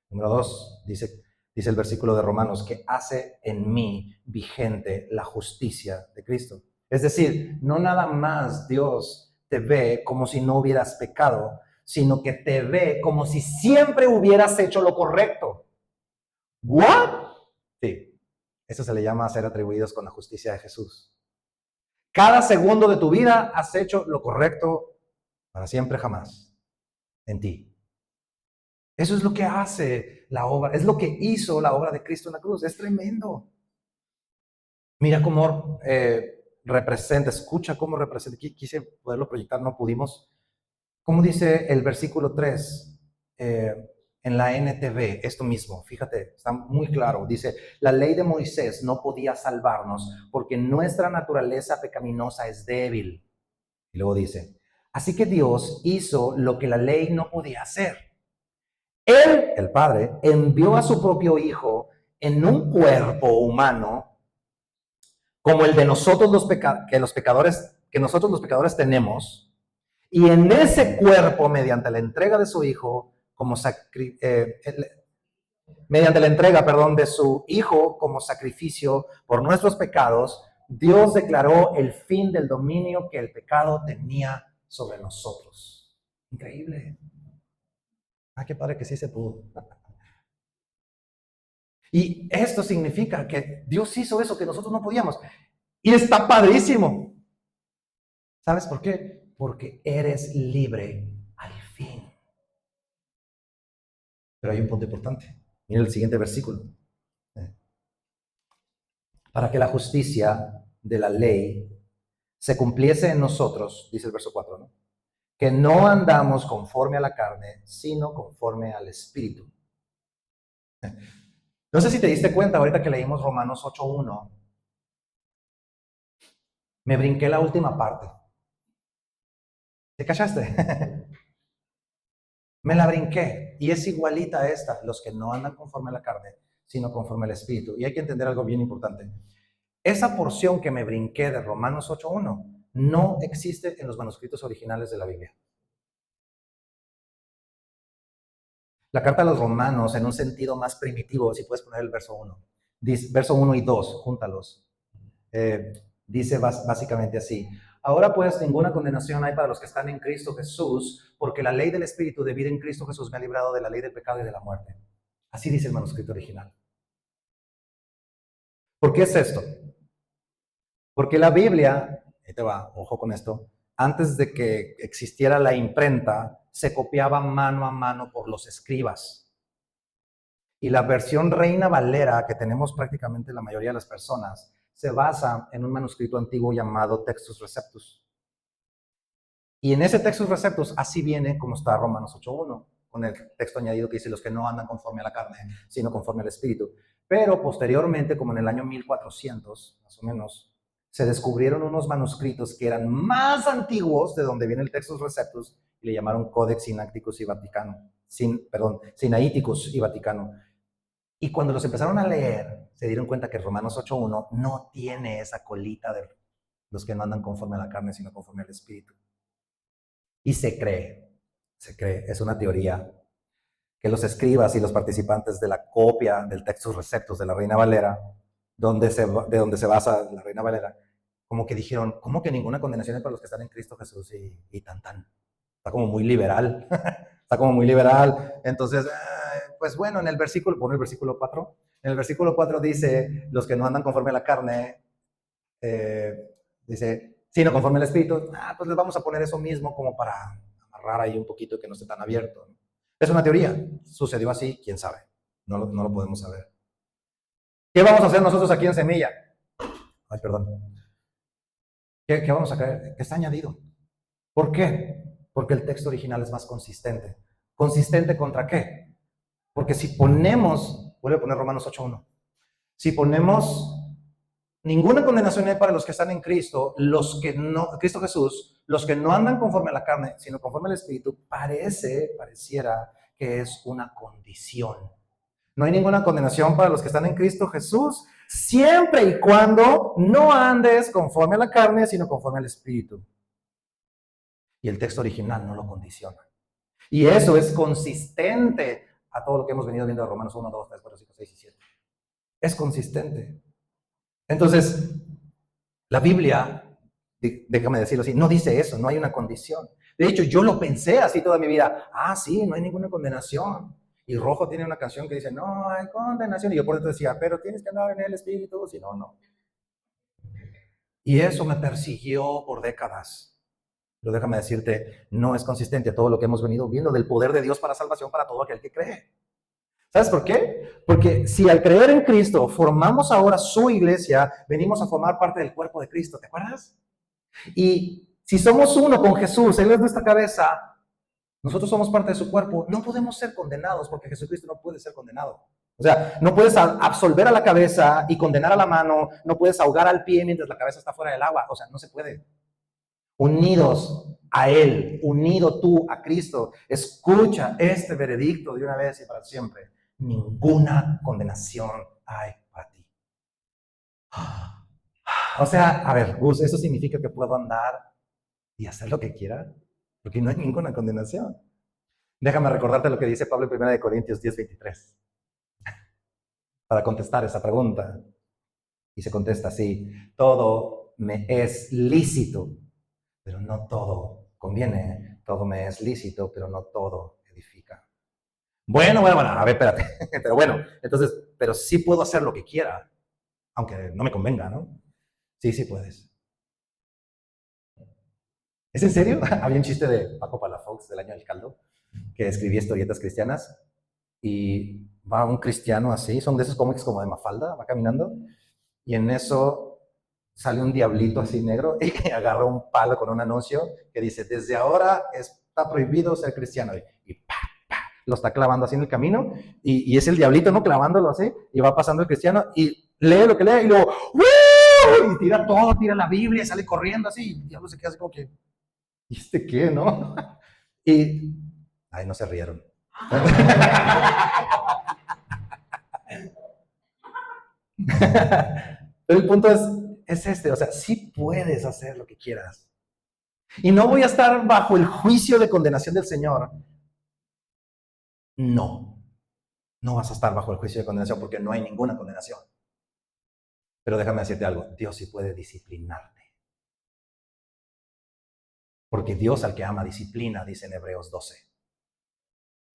Número 2, dice el versículo de Romanos, que hace en mí vigente la justicia de Cristo. Es decir, no nada más Dios te ve como si no hubieras pecado, sino que te ve como si siempre hubieras hecho lo correcto. ¿What? Sí, eso se le llama ser atribuidos con la justicia de Jesús. Cada segundo de tu vida has hecho lo correcto para siempre jamás en ti. Eso es lo que hace la obra, es lo que hizo la obra de Cristo en la cruz. Es tremendo. Mira cómo representa, escucha cómo representa. Quise poderlo proyectar, no pudimos. Como dice el versículo 3 en la NTV, esto mismo, fíjate, está muy claro. Dice, la ley de Moisés no podía salvarnos porque nuestra naturaleza pecaminosa es débil. Y luego dice, así que Dios hizo lo que la ley no podía hacer. Él, el Padre, envió a su propio Hijo en un cuerpo humano como el de nosotros que nosotros los pecadores tenemos, y en ese cuerpo, mediante la entrega de su Hijo, mediante la entrega, de su Hijo como sacrificio por nuestros pecados, Dios declaró el fin del dominio que el pecado tenía sobre nosotros. Increíble. Qué padre que sí se pudo. Y esto significa que Dios hizo eso que nosotros no podíamos. Y está padrísimo. ¿Sabes por qué? Porque eres libre al fin. Pero hay un punto importante. Mira el siguiente versículo. Para que la justicia de la ley se cumpliese en nosotros, dice el verso 4, ¿no? Que no andamos conforme a la carne, sino conforme al Espíritu. No sé si te diste cuenta ahorita que leímos Romanos 8:1, Me brinqué la última parte. ¿Te cachaste? Me la brinqué. Y es igualita a esta, los que no andan conforme a la carne, sino conforme al Espíritu. Y hay que entender algo bien importante. Esa porción que me brinqué de Romanos 8:1 no existe en los manuscritos originales de la Biblia. La carta a los romanos, en un sentido más primitivo, si puedes poner el verso 1, dice, verso 1 y 2, júntalos. Dice básicamente así: ahora pues ninguna condenación hay para los que están en Cristo Jesús, porque la ley del Espíritu de vida en Cristo Jesús me ha librado de la ley del pecado y de la muerte. Así dice el manuscrito original. ¿Por qué es esto? Porque la Biblia, ahí te va, ojo con esto, antes de que existiera la imprenta, se copiaba mano a mano por los escribas. Y la versión Reina Valera, que tenemos prácticamente la mayoría de las personas, se basa en un manuscrito antiguo llamado Textus Receptus. Y en ese Textus Receptus, así viene como está Romanos 8:1, con el texto añadido que dice: los que no andan conforme a la carne, sino conforme al Espíritu. Pero posteriormente, como en el año 1400, más o menos, se descubrieron unos manuscritos que eran más antiguos de donde viene el Textus Receptus, y le llamaron Codex Sinaiticus y Vaticano. Sinaiticus y Vaticano. Y cuando los empezaron a leer, se dieron cuenta que Romanos 8:1 no tiene esa colita de los que no andan conforme a la carne, sino conforme al Espíritu. Y se cree, es una teoría, que los escribas y los participantes de la copia del Textus Receptus de la Reina Valera, de donde se basa la Reina Valera, como que dijeron: ¿cómo que ninguna condenación es para los que están en Cristo Jesús? Y tan. Está como muy liberal. Está como muy liberal. Entonces, pues bueno, en el versículo 4, en el versículo 4 dice: los que no andan conforme a la carne, dice, sino conforme al Espíritu. Pues les vamos a poner eso mismo como para amarrar ahí un poquito, que no esté tan abierto. Es una teoría. Sucedió así, quién sabe. No lo podemos saber. ¿Qué vamos a hacer nosotros aquí en Semilla? Ay, perdón. ¿Qué vamos a creer? Que está añadido. ¿Por qué? Porque el texto original es más consistente. ¿Consistente contra qué? Porque si ponemos, vuelvo a poner Romanos 8:1, si ponemos ninguna condenación hay para los que están en Cristo, Cristo Jesús, los que no andan conforme a la carne, sino conforme al Espíritu, pareciera que es una condición. No hay ninguna condenación para los que están en Cristo Jesús, siempre y cuando no andes conforme a la carne, sino conforme al Espíritu. Y el texto original no lo condiciona. Y eso es consistente a todo lo que hemos venido viendo de Romanos 1, 2, 3, 4, 5, 6 y 7. Es consistente. Entonces, la Biblia, déjame decirlo así, no dice eso, no hay una condición. De hecho, yo lo pensé así toda mi vida. Sí, no hay ninguna condenación. Y Rojo tiene una canción que dice: no hay condenación. Y yo por dentro decía: pero tienes que andar en el Espíritu, si no, no. Y eso me persiguió por décadas. Pero déjame decirte, no es consistente a todo lo que hemos venido viendo del poder de Dios para salvación para todo aquel que cree. ¿Sabes por qué? Porque si al creer en Cristo formamos ahora su iglesia, venimos a formar parte del cuerpo de Cristo, ¿te acuerdas? Y si somos uno con Jesús, Él es nuestra cabeza, nosotros somos parte de su cuerpo, no podemos ser condenados porque Jesucristo no puede ser condenado. O sea, no puedes absolver a la cabeza y condenar a la mano, no puedes ahogar al pie mientras la cabeza está fuera del agua, o sea, no se puede. Unidos a Él, unido tú a Cristo, escucha este veredicto de una vez y para siempre: ninguna condenación hay para ti. O sea, a ver, Gus, ¿eso significa que puedo andar y hacer lo que quiera? Porque no hay ninguna condenación. Déjame recordarte lo que dice Pablo en 1 Corintios 10:23 para contestar esa pregunta. Y se contesta así: todo me es lícito, pero no todo conviene. Todo me es lícito, pero no todo edifica. Bueno, a ver, espérate. Pero bueno, entonces, pero sí puedo hacer lo que quiera, aunque no me convenga, ¿no? Sí puedes. ¿Es en serio? Había un chiste de Paco Palafox del año del caldo, que escribía historietas cristianas, y va un cristiano así, son de esos cómics como de Mafalda, va caminando, y en eso sale un diablito así negro y agarra un palo con un anuncio que dice: desde ahora está prohibido ser cristiano. Y lo está clavando así en el camino, y es el diablito, ¿no? Clavándolo así, y va pasando el cristiano, y lee lo que lee, y luego, ¡Woo! y tira todo, tira la Biblia, sale corriendo así, y el diablo se queda así como que, ¿y este qué, no? Y, ay, no se rieron. Pero el punto es este, o sea, sí puedes hacer lo que quieras. Y no voy a estar bajo el juicio de condenación del Señor. No, no vas a estar bajo el juicio de condenación porque no hay ninguna condenación. Pero déjame decirte algo, Dios sí puede disciplinarte. Porque Dios al que ama disciplina, dice en Hebreos 12.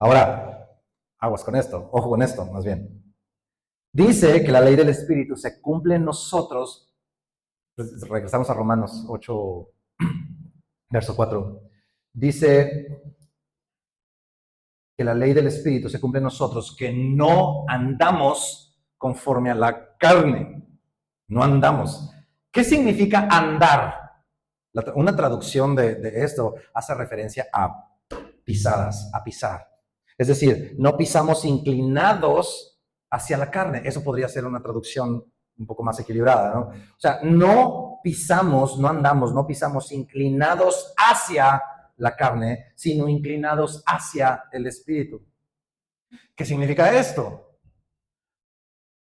Ahora, aguas con esto, ojo con esto, más bien. Dice que la ley del Espíritu se cumple en nosotros. Regresamos a Romanos 8, verso 4. Dice que la ley del Espíritu se cumple en nosotros, que no andamos conforme a la carne. No andamos. ¿Qué significa andar? Una traducción de esto hace referencia a pisadas, a pisar. Es decir, no pisamos inclinados hacia la carne. Eso podría ser una traducción un poco más equilibrada, ¿no? O sea, no pisamos, no andamos, no pisamos inclinados hacia la carne, sino inclinados hacia el Espíritu. ¿Qué significa esto?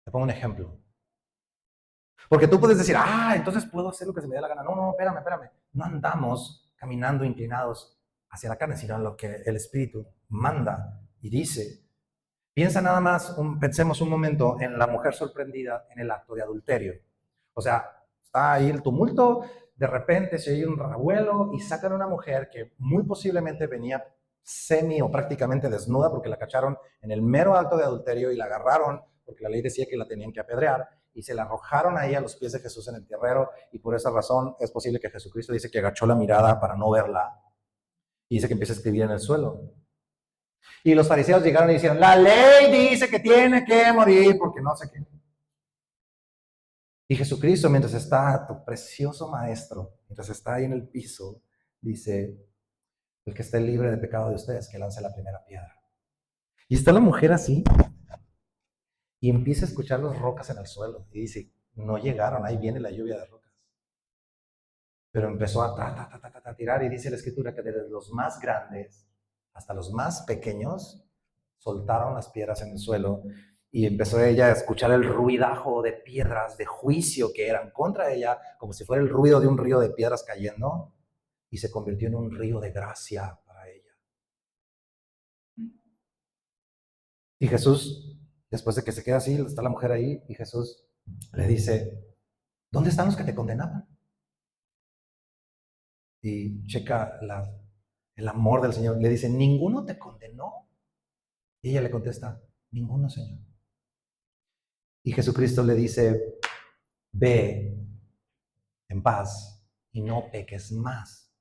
Te pongo un ejemplo. Porque tú puedes decir, entonces puedo hacer lo que se me dé la gana. No, espérame. No andamos caminando inclinados hacia la carne, sino lo que el Espíritu manda y dice. Piensa nada más, pensemos un momento en la mujer sorprendida en el acto de adulterio. O sea, está ahí el tumulto, de repente se oye un revuelo y sacan a una mujer que muy posiblemente venía semi o prácticamente desnuda porque la cacharon en el mero acto de adulterio y la agarraron porque la ley decía que la tenían que apedrear y se la arrojaron ahí a los pies de Jesús en el tierrero y por esa razón es posible que Jesucristo dice que agachó la mirada para no verla y dice que empieza a escribir en el suelo. Y los fariseos llegaron y dijeron, la ley dice que tiene que morir porque no sé qué. Y Jesucristo, mientras está, tu precioso maestro, mientras está ahí en el piso, dice, el que esté libre de pecado de ustedes, que lance la primera piedra. Y está la mujer así, y empieza a escuchar las rocas en el suelo, y dice, no llegaron, ahí viene la lluvia de rocas. Pero empezó a tirar, y dice la Escritura que desde los más grandes hasta los más pequeños soltaron las piedras en el suelo, y empezó ella a escuchar el ruidajo de piedras de juicio que eran contra ella, como si fuera el ruido de un río de piedras cayendo, y se convirtió en un río de gracia para ella. Y Jesús, después de que se queda así, está la mujer ahí, y Jesús le dice, ¿dónde están los que te condenaban? Y checa el amor del Señor, le dice, ¿ninguno te condenó? Y ella le contesta, ninguno, Señor. Y Jesucristo le dice, ve en paz y no peques más.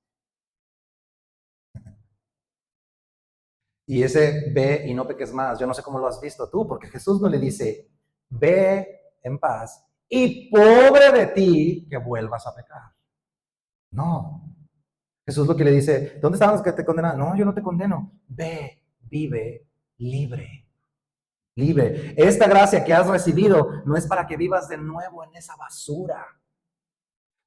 Y ese ve y no peques más, yo no sé cómo lo has visto tú, porque Jesús no le dice, ve en paz y pobre de ti que vuelvas a pecar. No. Jesús lo que le dice, ¿dónde estaban los que te condenan? No, yo no te condeno. Ve, vive libre. Libre. Esta gracia que has recibido no es para que vivas de nuevo en esa basura.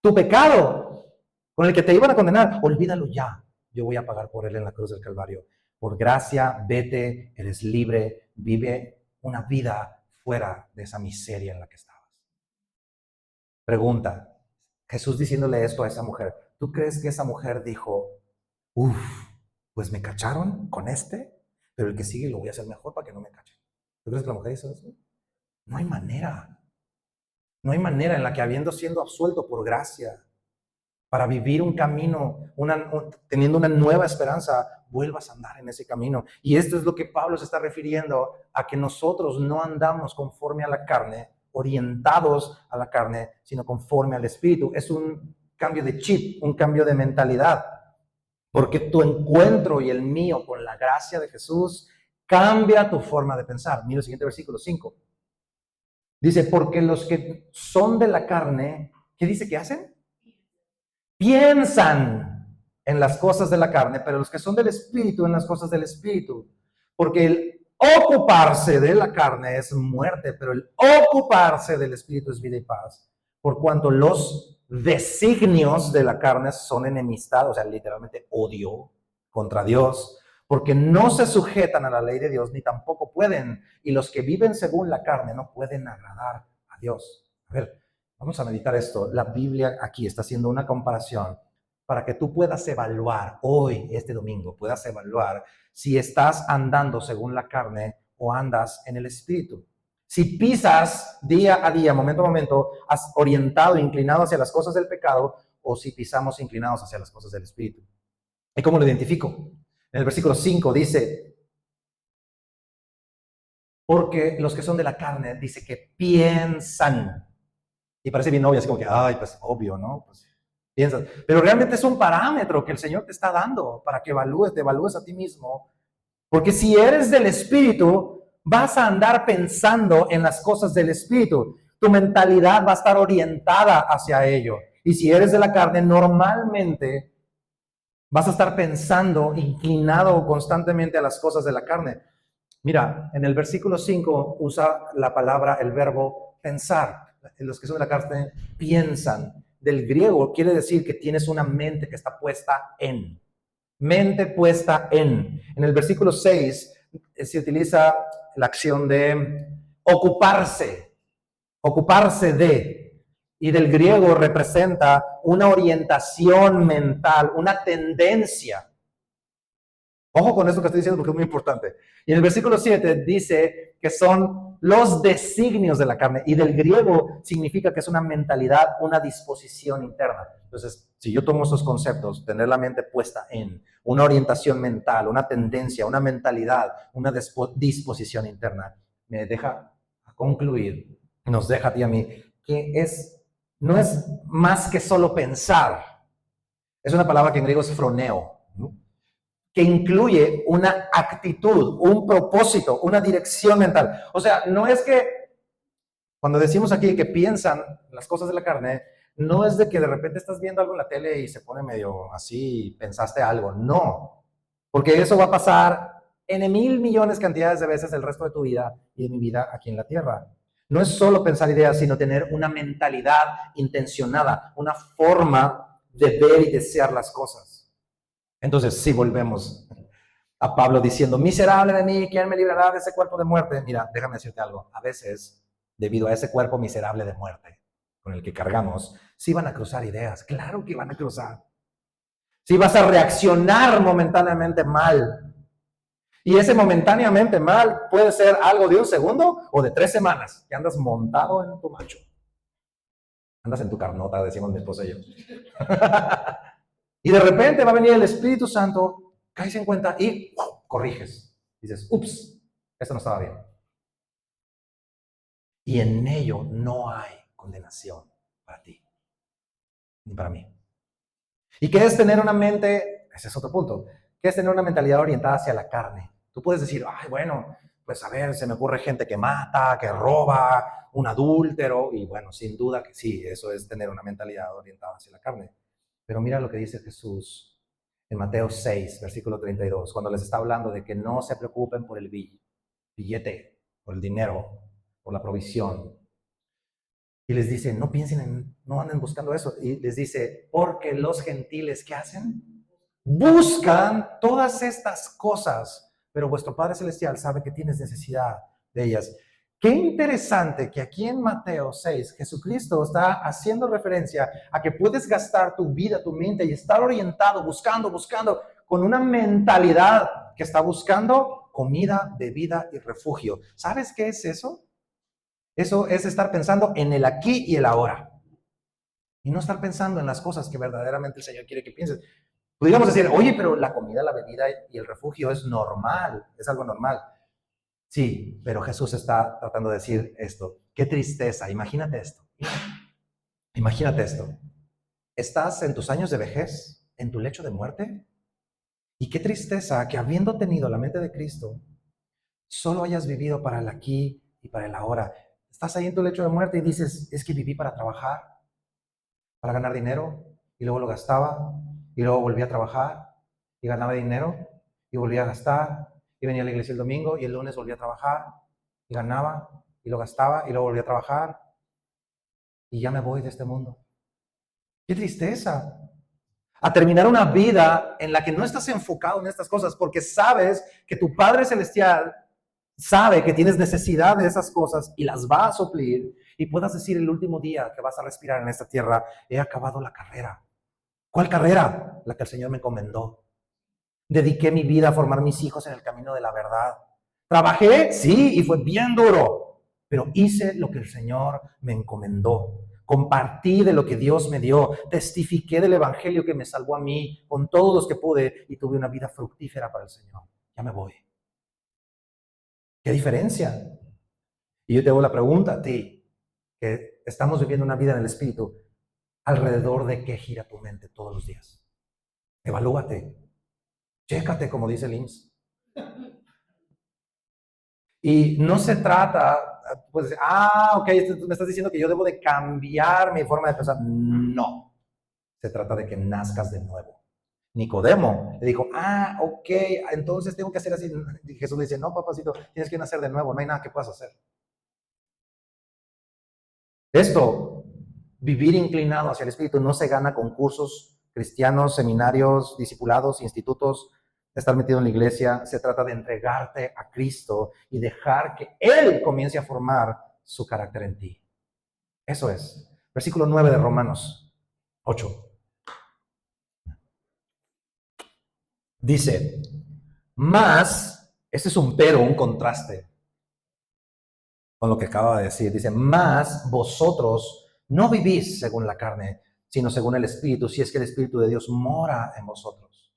Tu pecado con el que te iban a condenar, olvídalo ya. Yo voy a pagar por él en la cruz del Calvario. Por gracia, vete, eres libre, vive una vida fuera de esa miseria en la que estabas. Pregunta, Jesús diciéndole esto a esa mujer, ¿tú crees que esa mujer dijo, pues me cacharon con este, pero el que sigue lo voy a hacer mejor para que no me cachen? ¿Tú crees que la mujer hizo eso? No hay manera. No hay manera en la que habiendo sido absuelto por gracia, para vivir un camino, teniendo una nueva esperanza, vuelvas a andar en ese camino. Y esto es lo que Pablo se está refiriendo a que nosotros no andamos conforme a la carne, orientados a la carne, sino conforme al Espíritu. Es un cambio de chip, un cambio de mentalidad. Porque tu encuentro y el mío con la gracia de Jesús cambia tu forma de pensar. Mira el siguiente versículo 5. Dice, porque los que son de la carne, ¿qué dice que hacen? Piensan en las cosas de la carne, pero los que son del Espíritu en las cosas del Espíritu. Porque el ocuparse de la carne es muerte, pero el ocuparse del Espíritu es vida y paz. por cuanto los designios de la carne son enemistad, o sea, literalmente odio contra Dios, porque no se sujetan a la ley de Dios, ni tampoco pueden, y los que viven según la carne no pueden agradar a Dios. A ver, vamos a meditar esto. La Biblia aquí está haciendo una comparación para que tú puedas evaluar hoy, este domingo, puedas evaluar si estás andando según la carne o andas en el Espíritu. Si pisas día a día, momento a momento, has orientado, inclinado hacia las cosas del pecado, o si pisamos inclinados hacia las cosas del Espíritu. ¿Y cómo lo identifico? En el versículo 5 dice, porque los que son de la carne, dice que piensan. Y parece bien obvio, así como que, ay, pues obvio, ¿no? Pues piensas. Pero realmente es un parámetro que el Señor te está dando para que te evalúes a ti mismo. Porque si eres del Espíritu, vas a andar pensando en las cosas del Espíritu. Tu mentalidad va a estar orientada hacia ello. Y si eres de la carne, normalmente vas a estar pensando, inclinado constantemente a las cosas de la carne. Mira, en el versículo 5 usa la palabra, el verbo pensar. Los que son de la carne piensan. Del griego quiere decir que tienes una mente que está puesta en. Mente puesta en. En el versículo 6 se utiliza la acción de ocuparse, ocuparse de. Y del griego representa una orientación mental, una tendencia. Ojo con esto que estoy diciendo porque es muy importante. Y en el versículo 7 dice que son los designios de la carne. Y del griego significa que es una mentalidad, una disposición interna. Entonces, si yo tomo esos conceptos, tener la mente puesta en una orientación mental, una tendencia, una mentalidad, una disposición interna, me deja concluir, nos deja a ti y a mí, que no es más que solo pensar. Es una palabra que en griego es froneo, ¿no? Que incluye una actitud, un propósito, una dirección mental. O sea, no es que cuando decimos aquí que piensan las cosas de la carne, no es de que de repente estás viendo algo en la tele y se pone medio así, pensaste algo. No, porque eso va a pasar en 1,000,000,000 cantidades de veces el resto de tu vida y de mi vida aquí en la tierra. No es solo pensar ideas, sino tener una mentalidad intencionada, una forma de ver y desear las cosas. Entonces, si volvemos a Pablo diciendo, miserable de mí, ¿quién me librará de ese cuerpo de muerte? Mira, déjame decirte algo. A veces, debido a ese cuerpo miserable de muerte con el que cargamos, sí van a cruzar ideas. Claro que van a cruzar. Sí vas a reaccionar momentáneamente mal. Y ese momentáneamente mal puede ser algo de un segundo o de 3 semanas, que andas montado en tu macho. Andas en tu carnota, decimos mi esposa y yo. Y de repente va a venir el Espíritu Santo, caes en cuenta y corriges. Dices, ups, esto no estaba bien. Y en ello no hay condenación para ti, ni para mí. ¿Y qué es tener una mente? Ese es otro punto. ¿Qué es tener una mentalidad orientada hacia la carne? Tú puedes decir, ay, bueno, pues a ver, se me ocurre gente que mata, que roba, un adúltero, y bueno, sin duda que sí, eso es tener una mentalidad orientada hacia la carne. Pero mira lo que dice Jesús en Mateo 6, versículo 32, cuando les está hablando de que no se preocupen por el billete, por el dinero, por la provisión. Y les dice, no piensen no anden buscando eso. Y les dice, porque los gentiles, ¿qué hacen? Buscan todas estas cosas, pero vuestro Padre Celestial sabe que tienes necesidad de ellas. Qué interesante que aquí en Mateo 6, Jesucristo está haciendo referencia a que puedes gastar tu vida, tu mente y estar orientado, buscando, con una mentalidad que está buscando comida, bebida y refugio. ¿Sabes qué es eso? Eso es estar pensando en el aquí y el ahora. Y no estar pensando en las cosas que verdaderamente el Señor quiere que pienses. Podríamos decir, oye, pero la comida, la bebida y el refugio es normal, es algo normal. Sí, pero Jesús está tratando de decir esto. Qué tristeza, imagínate esto. Imagínate esto. Estás en tus años de vejez, en tu lecho de muerte. Y qué tristeza que habiendo tenido la mente de Cristo, solo hayas vivido para el aquí y para el ahora. Estás ahí en tu lecho de muerte y dices, es que viví para trabajar, para ganar dinero, y luego lo gastaba, y luego volvía a trabajar, y ganaba dinero, y volvía a gastar, y venía a la iglesia el domingo, y el lunes volvía a trabajar, y ganaba, y lo gastaba, y luego volvía a trabajar. y ya me voy de este mundo. ¡Qué tristeza! A terminar una vida en la que no estás enfocado en estas cosas porque sabes que tu Padre Celestial sabe que tienes necesidad de esas cosas y las va a suplir, y puedas decir el último día que vas a respirar en esta tierra: he acabado la carrera. ¿Cuál carrera? La que el Señor me encomendó. Dediqué mi vida a formar mis hijos en el camino de la verdad. Trabajé, sí, y fue bien duro, pero hice lo que el Señor me encomendó. Compartí de lo que Dios me dio. Testifiqué del evangelio que me salvó a mí con todos los que pude, y tuve una vida fructífera para el Señor. Ya me voy. ¿Qué diferencia? Y yo te hago la pregunta a ti, que estamos viviendo una vida en el Espíritu: ¿alrededor de qué gira tu mente todos los días? Evalúate, chécate, como dice el IMSS. Y no se trata, pues, ok, me estás diciendo que yo debo de cambiar mi forma de pensar. No, se trata de que nazcas de nuevo. Nicodemo le dijo: ok, entonces tengo que hacer así. Y Jesús le dice: no, papacito, tienes que nacer de nuevo, no hay nada que puedas hacer. Esto, vivir inclinado hacia el Espíritu, no se gana con cursos cristianos, seminarios, discipulados, institutos, estar metido en la iglesia. Se trata de entregarte a Cristo y dejar que Él comience a formar su carácter en ti. Eso es. Versículo 9 de Romanos 8. Dice: más, este es un pero, un contraste con lo que acaba de decir. Dice: más vosotros no vivís según la carne, sino según el Espíritu, si es que el Espíritu de Dios mora en vosotros.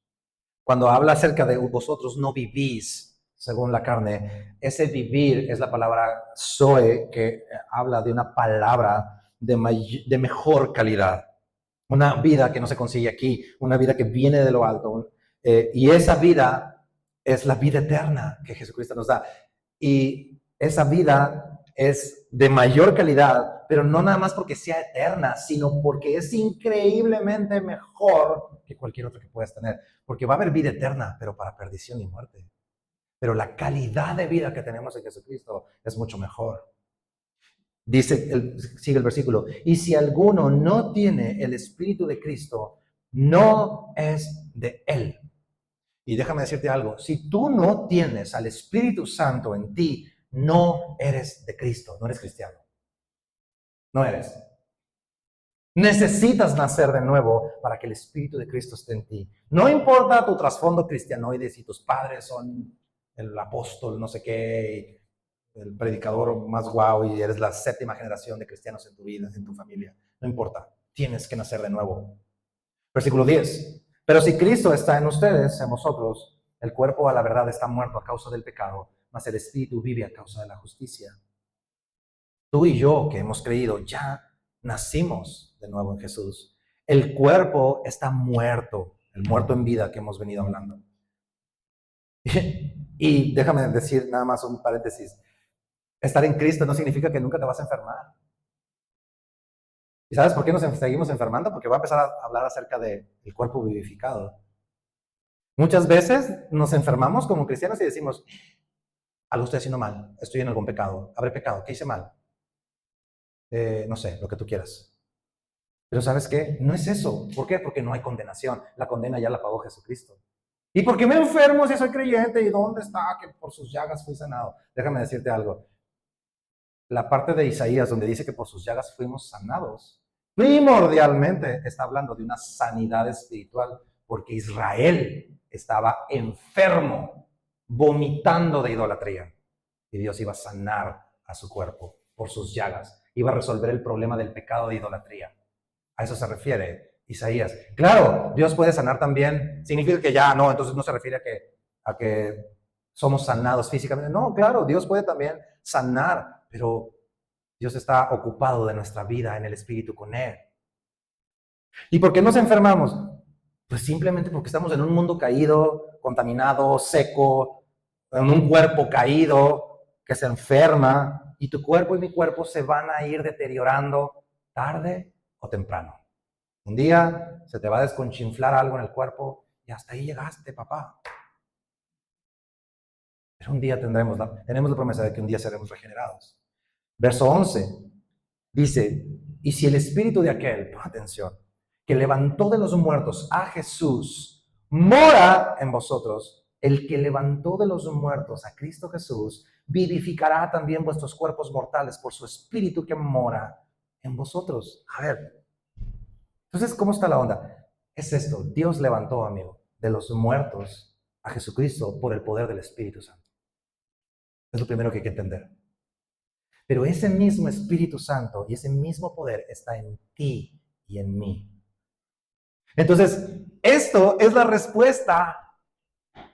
Cuando habla acerca de vosotros no vivís según la carne, ese vivir es la palabra zoe, que habla de una palabra de mejor calidad. Una vida que no se consigue aquí, una vida que viene de lo alto. Y esa vida es la vida eterna que Jesucristo nos da. Y esa vida es de mayor calidad, pero no nada más porque sea eterna, sino porque es increíblemente mejor que cualquier otra que puedas tener. Porque va a haber vida eterna, pero para perdición y muerte. Pero la calidad de vida que tenemos en Jesucristo es mucho mejor. Sigue el versículo: y si alguno no tiene el Espíritu de Cristo, no es de Él. Y déjame decirte algo: si tú no tienes al Espíritu Santo en ti, no eres de Cristo, no eres cristiano. No eres. Necesitas nacer de nuevo para que el Espíritu de Cristo esté en ti. No importa tu trasfondo cristianoide, si tus padres son el apóstol, no sé qué, el predicador más guau, y eres la 7ª generación de cristianos en tu vida, en tu familia. No importa, tienes que nacer de nuevo. Versículo 10. Pero si Cristo está en ustedes, en vosotros, el cuerpo a la verdad está muerto a causa del pecado, mas el Espíritu vive a causa de la justicia. Tú y yo, que hemos creído, ya nacimos de nuevo en Jesús. El cuerpo está muerto, el muerto en vida que hemos venido hablando. Y déjame decir nada más un paréntesis: estar en Cristo no significa que nunca te vas a enfermar. ¿Y sabes por qué nos seguimos enfermando? Porque va a empezar a hablar acerca del cuerpo vivificado. Muchas veces nos enfermamos como cristianos y decimos: algo estoy haciendo mal, estoy en algún pecado, habré pecado, ¿qué hice mal? No sé, lo que tú quieras. Pero ¿sabes qué? No es eso. ¿Por qué? Porque no hay condenación. La condena ya la pagó Jesucristo. ¿Y por qué me enfermo si soy creyente? ¿Y dónde está que por sus llagas fui sanado? Déjame decirte algo. La parte de Isaías donde dice que por sus llagas fuimos sanados, primordialmente está hablando de una sanidad espiritual, porque Israel estaba enfermo, vomitando de idolatría, y Dios iba a sanar a su cuerpo por sus llagas, iba a resolver el problema del pecado de idolatría. A eso se refiere Isaías. Claro, Dios puede sanar también. Significa que ya no, entonces no se refiere a que somos sanados físicamente. No, claro, Dios puede también sanar, pero Dios está ocupado de nuestra vida en el Espíritu con Él. ¿Y por qué nos enfermamos? Pues simplemente porque estamos en un mundo caído, contaminado, seco, en un cuerpo caído que se enferma, y tu cuerpo y mi cuerpo se van a ir deteriorando tarde o temprano. Un día se te va a desconchinflar algo en el cuerpo y hasta ahí llegaste, papá. Pero un día tenemos la promesa de que un día seremos regenerados. Verso 11 dice: Y si el espíritu de aquel, pon atención, que levantó de los muertos a Jesús, mora en vosotros, el que levantó de los muertos a Cristo Jesús, vivificará también vuestros cuerpos mortales por su espíritu que mora en vosotros. A ver, entonces, ¿cómo está la onda? Es esto, Dios levantó, amigo, de los muertos a Jesucristo por el poder del Espíritu Santo. Es lo primero que hay que entender. Pero ese mismo Espíritu Santo y ese mismo poder está en ti y en mí. Entonces, esto es la respuesta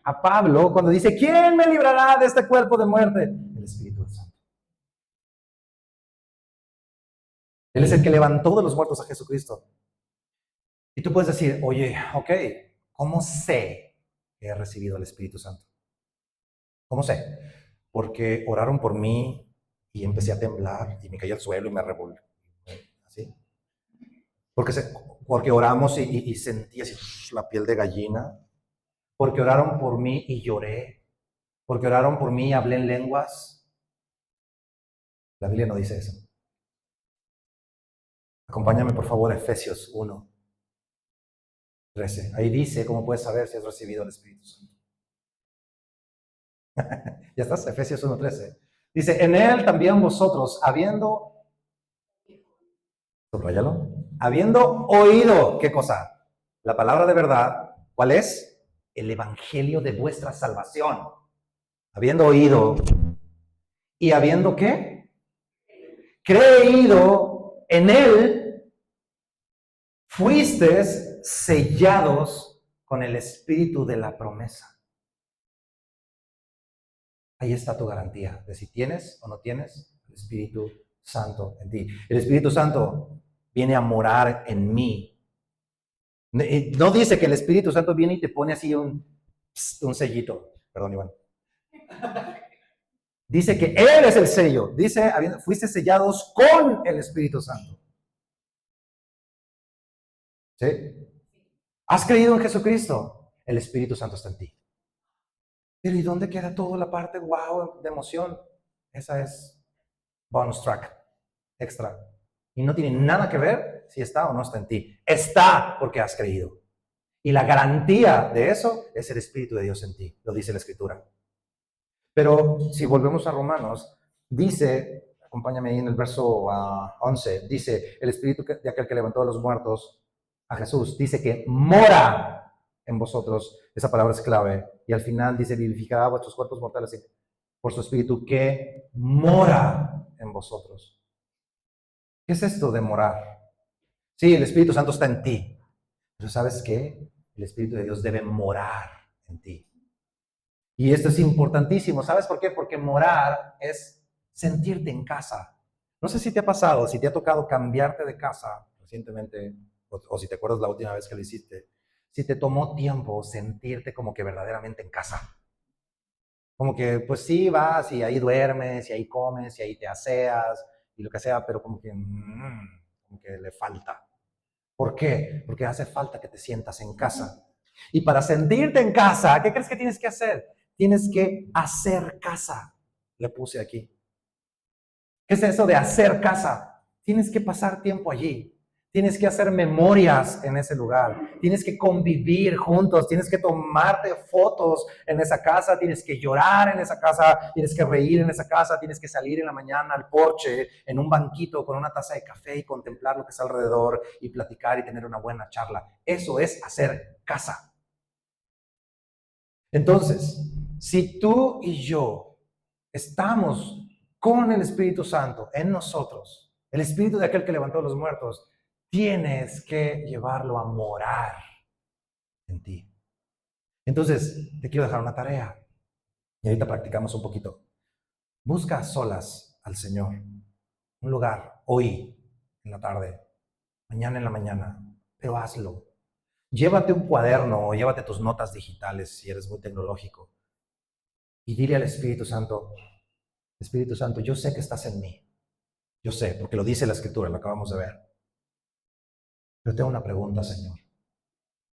a Pablo cuando dice, ¿quién me librará de este cuerpo de muerte? El Espíritu Santo. Él es el que levantó de los muertos a Jesucristo. Y tú puedes decir, oye, ok, ¿cómo sé que he recibido el Espíritu Santo? ¿Cómo sé? Porque oraron por mí y empecé a temblar y me caí al suelo y me revolví. ¿Así? Porque oramos y sentí así la piel de gallina. Porque oraron por mí y lloré. Porque oraron por mí y hablé en lenguas. La Biblia no dice eso. Acompáñame por favor a Efesios 1:13. Ahí dice cómo puedes saber si has recibido el Espíritu Santo. Ya estás, Efesios 1:13. Dice, en él también vosotros, subrayalo, habiendo oído, ¿qué cosa? La palabra de verdad, ¿cuál es? El evangelio de vuestra salvación. Habiendo oído, y habiendo, ¿qué? Creído en él, fuisteis sellados con el espíritu de la promesa. Ahí está tu garantía de si tienes o no tienes el Espíritu Santo en ti. El Espíritu Santo viene a morar en mí. No dice que el Espíritu Santo viene y te pone así un sellito. Perdón, Iván. Dice que Él es el sello. Dice, fuiste sellados con el Espíritu Santo. ¿Sí? ¿Has creído en Jesucristo? El Espíritu Santo está en ti. Pero ¿y dónde queda toda la parte wow de emoción? Esa es bonus track, extra. Y no tiene nada que ver si está o no está en ti. Está porque has creído. Y la garantía de eso es el Espíritu de Dios en ti, lo dice la Escritura. Pero si volvemos a Romanos, dice, acompáñame ahí en el verso 11, dice, el Espíritu de aquel que levantó a los muertos a Jesús, dice que mora en vosotros. Esa palabra es clave. Y al final dice, vivificará vuestros cuerpos mortales por su Espíritu que mora en vosotros. ¿Qué es esto de morar? Sí, el Espíritu Santo está en ti. Pero ¿sabes qué? El Espíritu de Dios debe morar en ti. Y esto es importantísimo. ¿Sabes por qué? Porque morar es sentirte en casa. No sé si te ha pasado, si te ha tocado cambiarte de casa recientemente, o si te acuerdas la última vez que lo hiciste, si te tomó tiempo sentirte como que verdaderamente en casa. Como que, pues sí, vas y ahí duermes, y ahí comes, y ahí te aseas, y lo que sea, pero como que le falta. ¿Por qué? Porque hace falta que te sientas en casa. Y para sentirte en casa, ¿qué crees que tienes que hacer? Tienes que hacer casa. Le puse aquí. ¿Qué es eso de hacer casa? Tienes que pasar tiempo allí. Tienes que hacer memorias en ese lugar. Tienes que convivir juntos. Tienes que tomarte fotos en esa casa. Tienes que llorar en esa casa. Tienes que reír en esa casa. Tienes que salir en la mañana al porche, en un banquito con una taza de café y contemplar lo que está alrededor y platicar y tener una buena charla. Eso es hacer casa. Entonces, si tú y yo estamos con el Espíritu Santo en nosotros, el Espíritu de aquel que levantó a los muertos, tienes que llevarlo a morar en ti. Entonces, te quiero dejar una tarea y ahorita practicamos un poquito. Busca a solas al Señor, un lugar, hoy en la tarde, mañana en la mañana, pero hazlo. Llévate un cuaderno o llévate tus notas digitales si eres muy tecnológico y dile al Espíritu Santo, yo sé que estás en mí. Yo sé, porque lo dice la Escritura, lo acabamos de ver. Pero tengo una pregunta, Señor.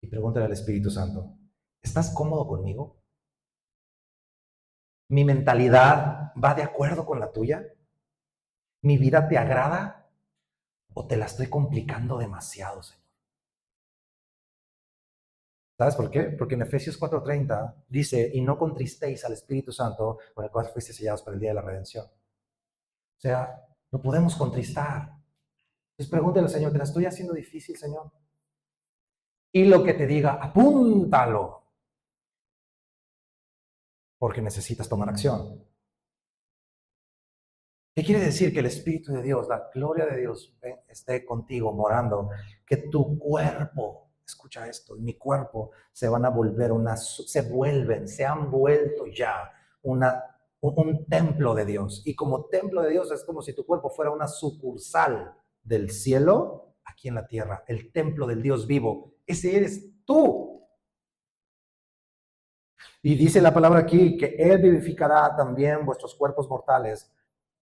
Y pregúntale al Espíritu Santo, ¿estás cómodo conmigo? ¿Mi mentalidad va de acuerdo con la tuya? ¿Mi vida te agrada? ¿O te la estoy complicando demasiado, Señor? ¿Sabes por qué? Porque en Efesios 4:30 dice, y no contristéis al Espíritu Santo con el cual fuiste sellados para el día de la redención. O sea, no podemos contristar. Entonces pregúntale al Señor, ¿te la estoy haciendo difícil, Señor? Y lo que te diga, apúntalo, porque necesitas tomar acción. ¿Qué quiere decir? Que el Espíritu de Dios, la gloria de Dios esté contigo morando, que tu cuerpo, escucha esto, mi cuerpo se van a volver se han vuelto ya un templo de Dios. Y como templo de Dios es como si tu cuerpo fuera una sucursal del cielo aquí en la tierra, el templo del Dios vivo. Ese eres tú. Y dice la palabra aquí que Él vivificará también vuestros cuerpos mortales.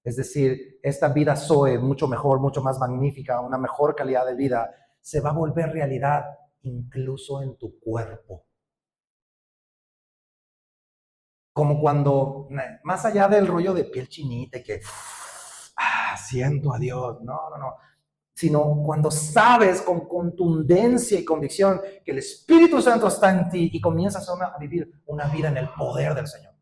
Es decir, esta vida Zoe, mucho mejor, mucho más magnífica, una mejor calidad de vida, se va a volver realidad incluso en tu cuerpo. Como cuando, más allá del rollo de piel chinita, que siento a Dios, no, sino cuando sabes con contundencia y convicción que el Espíritu Santo está en ti y comienzas a vivir una vida en el poder del Señor.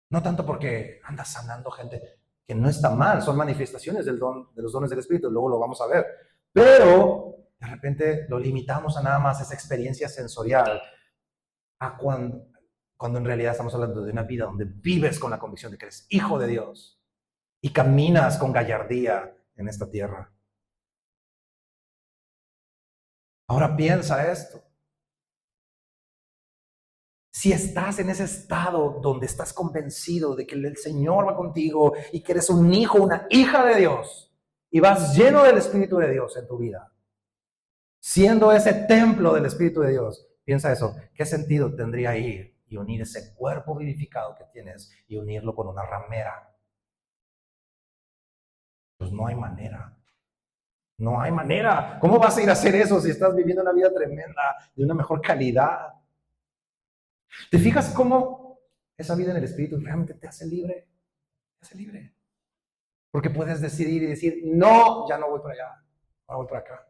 No tanto porque andas sanando gente, que no está mal, son manifestaciones de los dones del Espíritu, luego lo vamos a ver. Pero de repente lo limitamos a nada más esa experiencia sensorial, a cuando en realidad estamos hablando de una vida donde vives con la convicción de que eres hijo de Dios y caminas con gallardía en esta tierra. Ahora piensa esto. Si estás en ese estado donde estás convencido de que el Señor va contigo y que eres un hijo, una hija de Dios, y vas lleno del Espíritu de Dios en tu vida, siendo ese templo del Espíritu de Dios, piensa eso, ¿qué sentido tendría ir y unir ese cuerpo vivificado que tienes y unirlo con una ramera? Pues no hay manera. No hay manera. ¿Cómo vas a ir a hacer eso si estás viviendo una vida tremenda, de una mejor calidad? ¿Te fijas cómo esa vida en el Espíritu realmente te hace libre? Te hace libre. Porque puedes decidir y decir, no, ya no voy para allá, ahora voy para acá.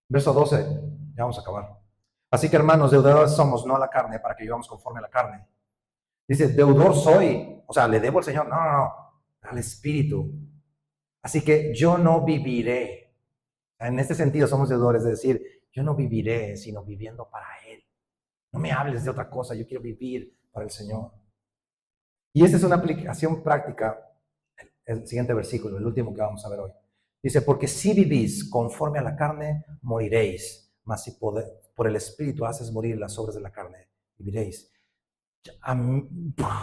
Verso 12, ya vamos a acabar. Así que hermanos, deudores somos, no a la carne, para que vivamos conforme a la carne. Dice, deudor soy, o sea, le debo al Señor, no, al Espíritu. Así que yo no viviré. En este sentido somos deudores, es decir, yo no viviré, sino viviendo para Él. No me hables de otra cosa, yo quiero vivir para el Señor. Y esta es una aplicación práctica, el siguiente versículo, el último que vamos a ver hoy. Dice, porque si vivís conforme a la carne, moriréis, mas si por el Espíritu haces morir las obras de la carne, viviréis.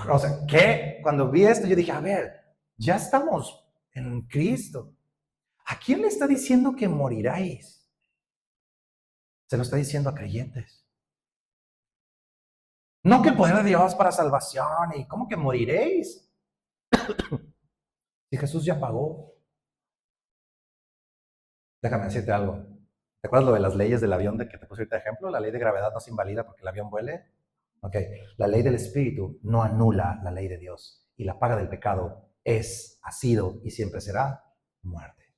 O sea, ¿qué? Cuando vi esto, yo dije, a ver, ya estamos en Cristo. ¿A quién le está diciendo que moriráis? Se lo está diciendo a creyentes. No que el poder de Dios para salvación y ¿cómo que moriréis? Si Jesús ya pagó. Déjame decirte algo. ¿Te acuerdas lo de las leyes del avión de que te puse ahorita de ejemplo? La ley de gravedad no se invalida porque el avión vuele. Ok, la ley del Espíritu no anula la ley de Dios. Y la paga del pecado ha sido y siempre será muerte.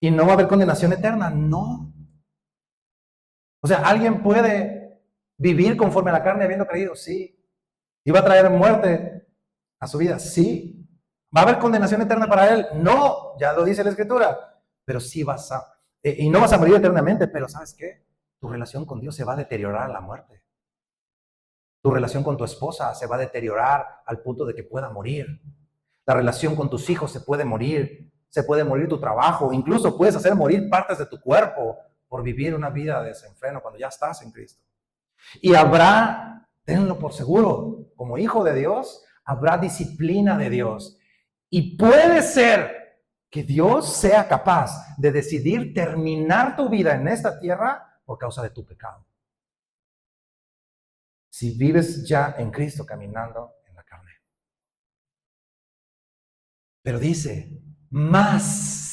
Y no va a haber condenación eterna, no. O sea, ¿alguien puede vivir conforme a la carne habiendo creído? Sí. ¿Y va a traer muerte a su vida? Sí. ¿Va a haber condenación eterna para él? No, ya lo dice la Escritura. Pero sí y no vas a morir eternamente, pero ¿sabes qué? Tu relación con Dios se va a deteriorar a la muerte. Tu relación con tu esposa se va a deteriorar al punto de que pueda morir. La relación con tus hijos se puede morir tu trabajo, incluso puedes hacer morir partes de tu cuerpo por vivir una vida de desenfreno cuando ya estás en Cristo. Y habrá, tenlo por seguro, como hijo de Dios, habrá disciplina de Dios. Y puede ser que Dios sea capaz de decidir terminar tu vida en esta tierra por causa de tu pecado. Si vives ya en Cristo caminando en la carne. Pero dice, más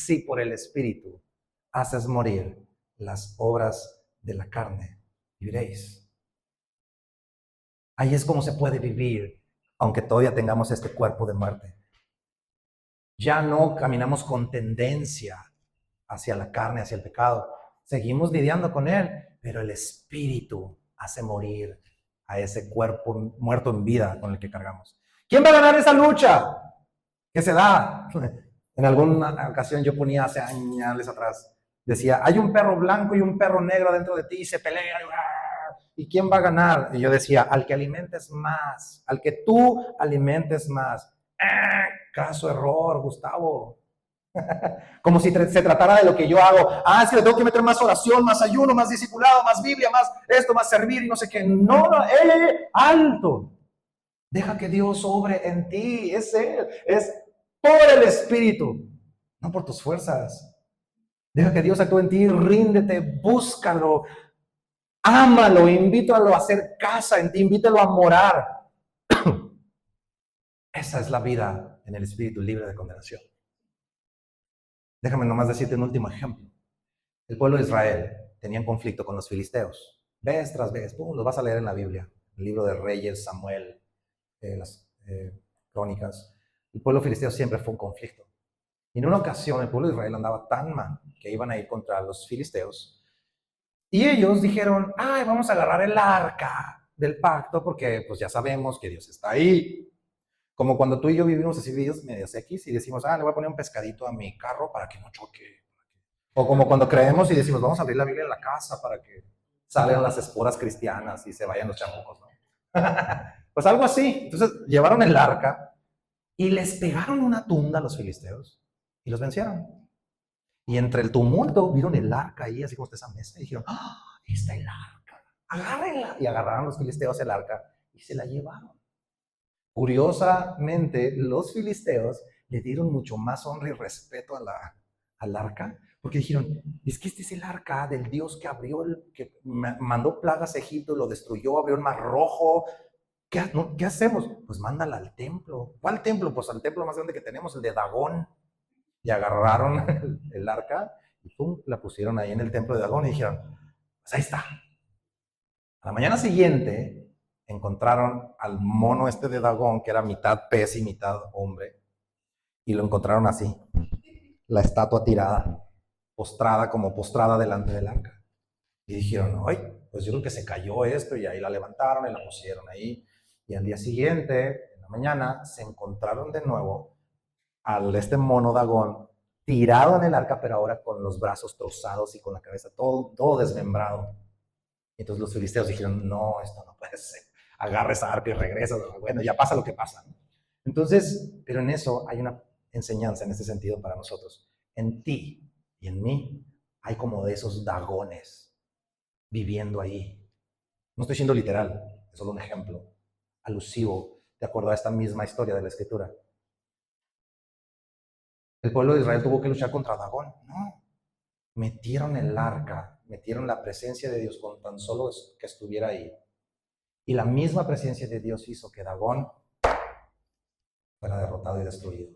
si por el Espíritu haces morir las obras de la carne, viviréis. Ahí es como se puede vivir, aunque todavía tengamos este cuerpo de muerte. Ya no caminamos con tendencia hacia la carne, hacia el pecado. Seguimos lidiando con él, pero el Espíritu hace morir a ese cuerpo muerto en vida con el que cargamos. ¿Quién va a ganar esa lucha que se da? En alguna ocasión yo ponía hace años atrás, decía, hay un perro blanco y un perro negro dentro de ti y se pelean. ¿Y quién va a ganar? Y yo decía, al que alimentes más, al que tú alimentes más. Caso error, Gustavo. Como si se tratara de lo que yo hago. Ah, es que le tengo que meter más oración, más ayuno, más discipulado, más Biblia, más esto, más servir y no sé qué. No, no, alto. Deja que Dios obre en ti. Es Él, es por el Espíritu, no por tus fuerzas. Deja que Dios actúe en ti, ríndete, búscalo, ámalo, invítalo a hacer casa en ti, invítalo a morar. Esa es la vida en el Espíritu libre de condenación. Déjame nomás decirte un último ejemplo. El pueblo de Israel tenía un conflicto con los filisteos. Vez tras vez, lo vas a leer en la Biblia, el libro de Reyes, Samuel, las crónicas. El pueblo filisteo siempre fue un conflicto. Y en una ocasión el pueblo de Israel andaba tan mal que iban a ir contra los filisteos. Y ellos dijeron, ay, vamos a agarrar el arca del pacto porque pues ya sabemos que Dios está ahí. Como cuando tú y yo vivimos así vidas medios X y decimos, le voy a poner un pescadito a mi carro para que no choque. O como cuando creemos y decimos, vamos a abrir la Biblia en la casa para que salgan las esporas cristianas y se vayan los chamucos, ¿no? Pues algo así. Entonces llevaron el arca y les pegaron una tunda a los filisteos y los vencieron. Y entre el tumulto vieron el arca ahí, así como está esa mesa, y dijeron, ahí está el arca, agárrenla. Y agarraron los filisteos el arca y se la llevaron. Curiosamente, los filisteos le dieron mucho más honra y respeto al arca, porque dijeron, es que este es el arca del Dios que abrió, que mandó plagas a Egipto, lo destruyó, abrió el mar rojo. ¿Qué hacemos? Pues mándala al templo. ¿Cuál templo? Pues al templo más grande que tenemos, el de Dagón. Y agarraron el arca y pum, la pusieron ahí en el templo de Dagón y dijeron, pues ahí está. A la mañana siguiente encontraron al mono este de Dagón, que era mitad pez y mitad hombre, y lo encontraron así, la estatua tirada, postrada delante del arca. Y dijeron, ay, pues yo creo que se cayó esto, y ahí la levantaron y la pusieron ahí. Y al día siguiente, en la mañana, se encontraron de nuevo este mono Dagón tirado en el arca, pero ahora con los brazos trozados y con la cabeza todo desmembrado. Entonces los filisteos dijeron, no, esto no puede ser. Agarra esa arca y regresa. Bueno, ya pasa lo que pasa. Entonces, pero en eso hay una enseñanza en ese sentido para nosotros. En ti y en mí hay como de esos dagones viviendo ahí. No estoy siendo literal, es solo un ejemplo alusivo de acuerdo a esta misma historia de la Escritura. El pueblo de Israel tuvo que luchar contra Dagón. No, metieron el arca, metieron la presencia de Dios con tan solo que estuviera ahí. Y la misma presencia de Dios hizo que Dagón fuera derrotado y destruido.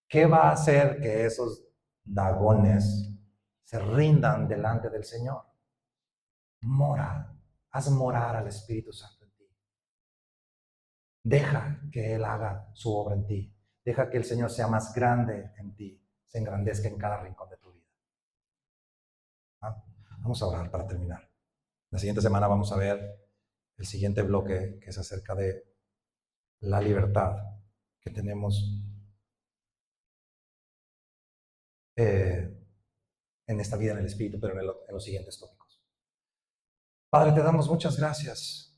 ¿Qué va a hacer que esos dagones se rindan delante del Señor? Mora, haz morar al Espíritu Santo en ti. Deja que Él haga su obra en ti. Deja que el Señor sea más grande en ti, se engrandezca en cada rincón de tu vida. Vamos a orar para terminar. La siguiente semana vamos a ver el siguiente bloque, que es acerca de la libertad que tenemos en esta vida en el Espíritu, pero en los siguientes tópicos. Padre, te damos muchas gracias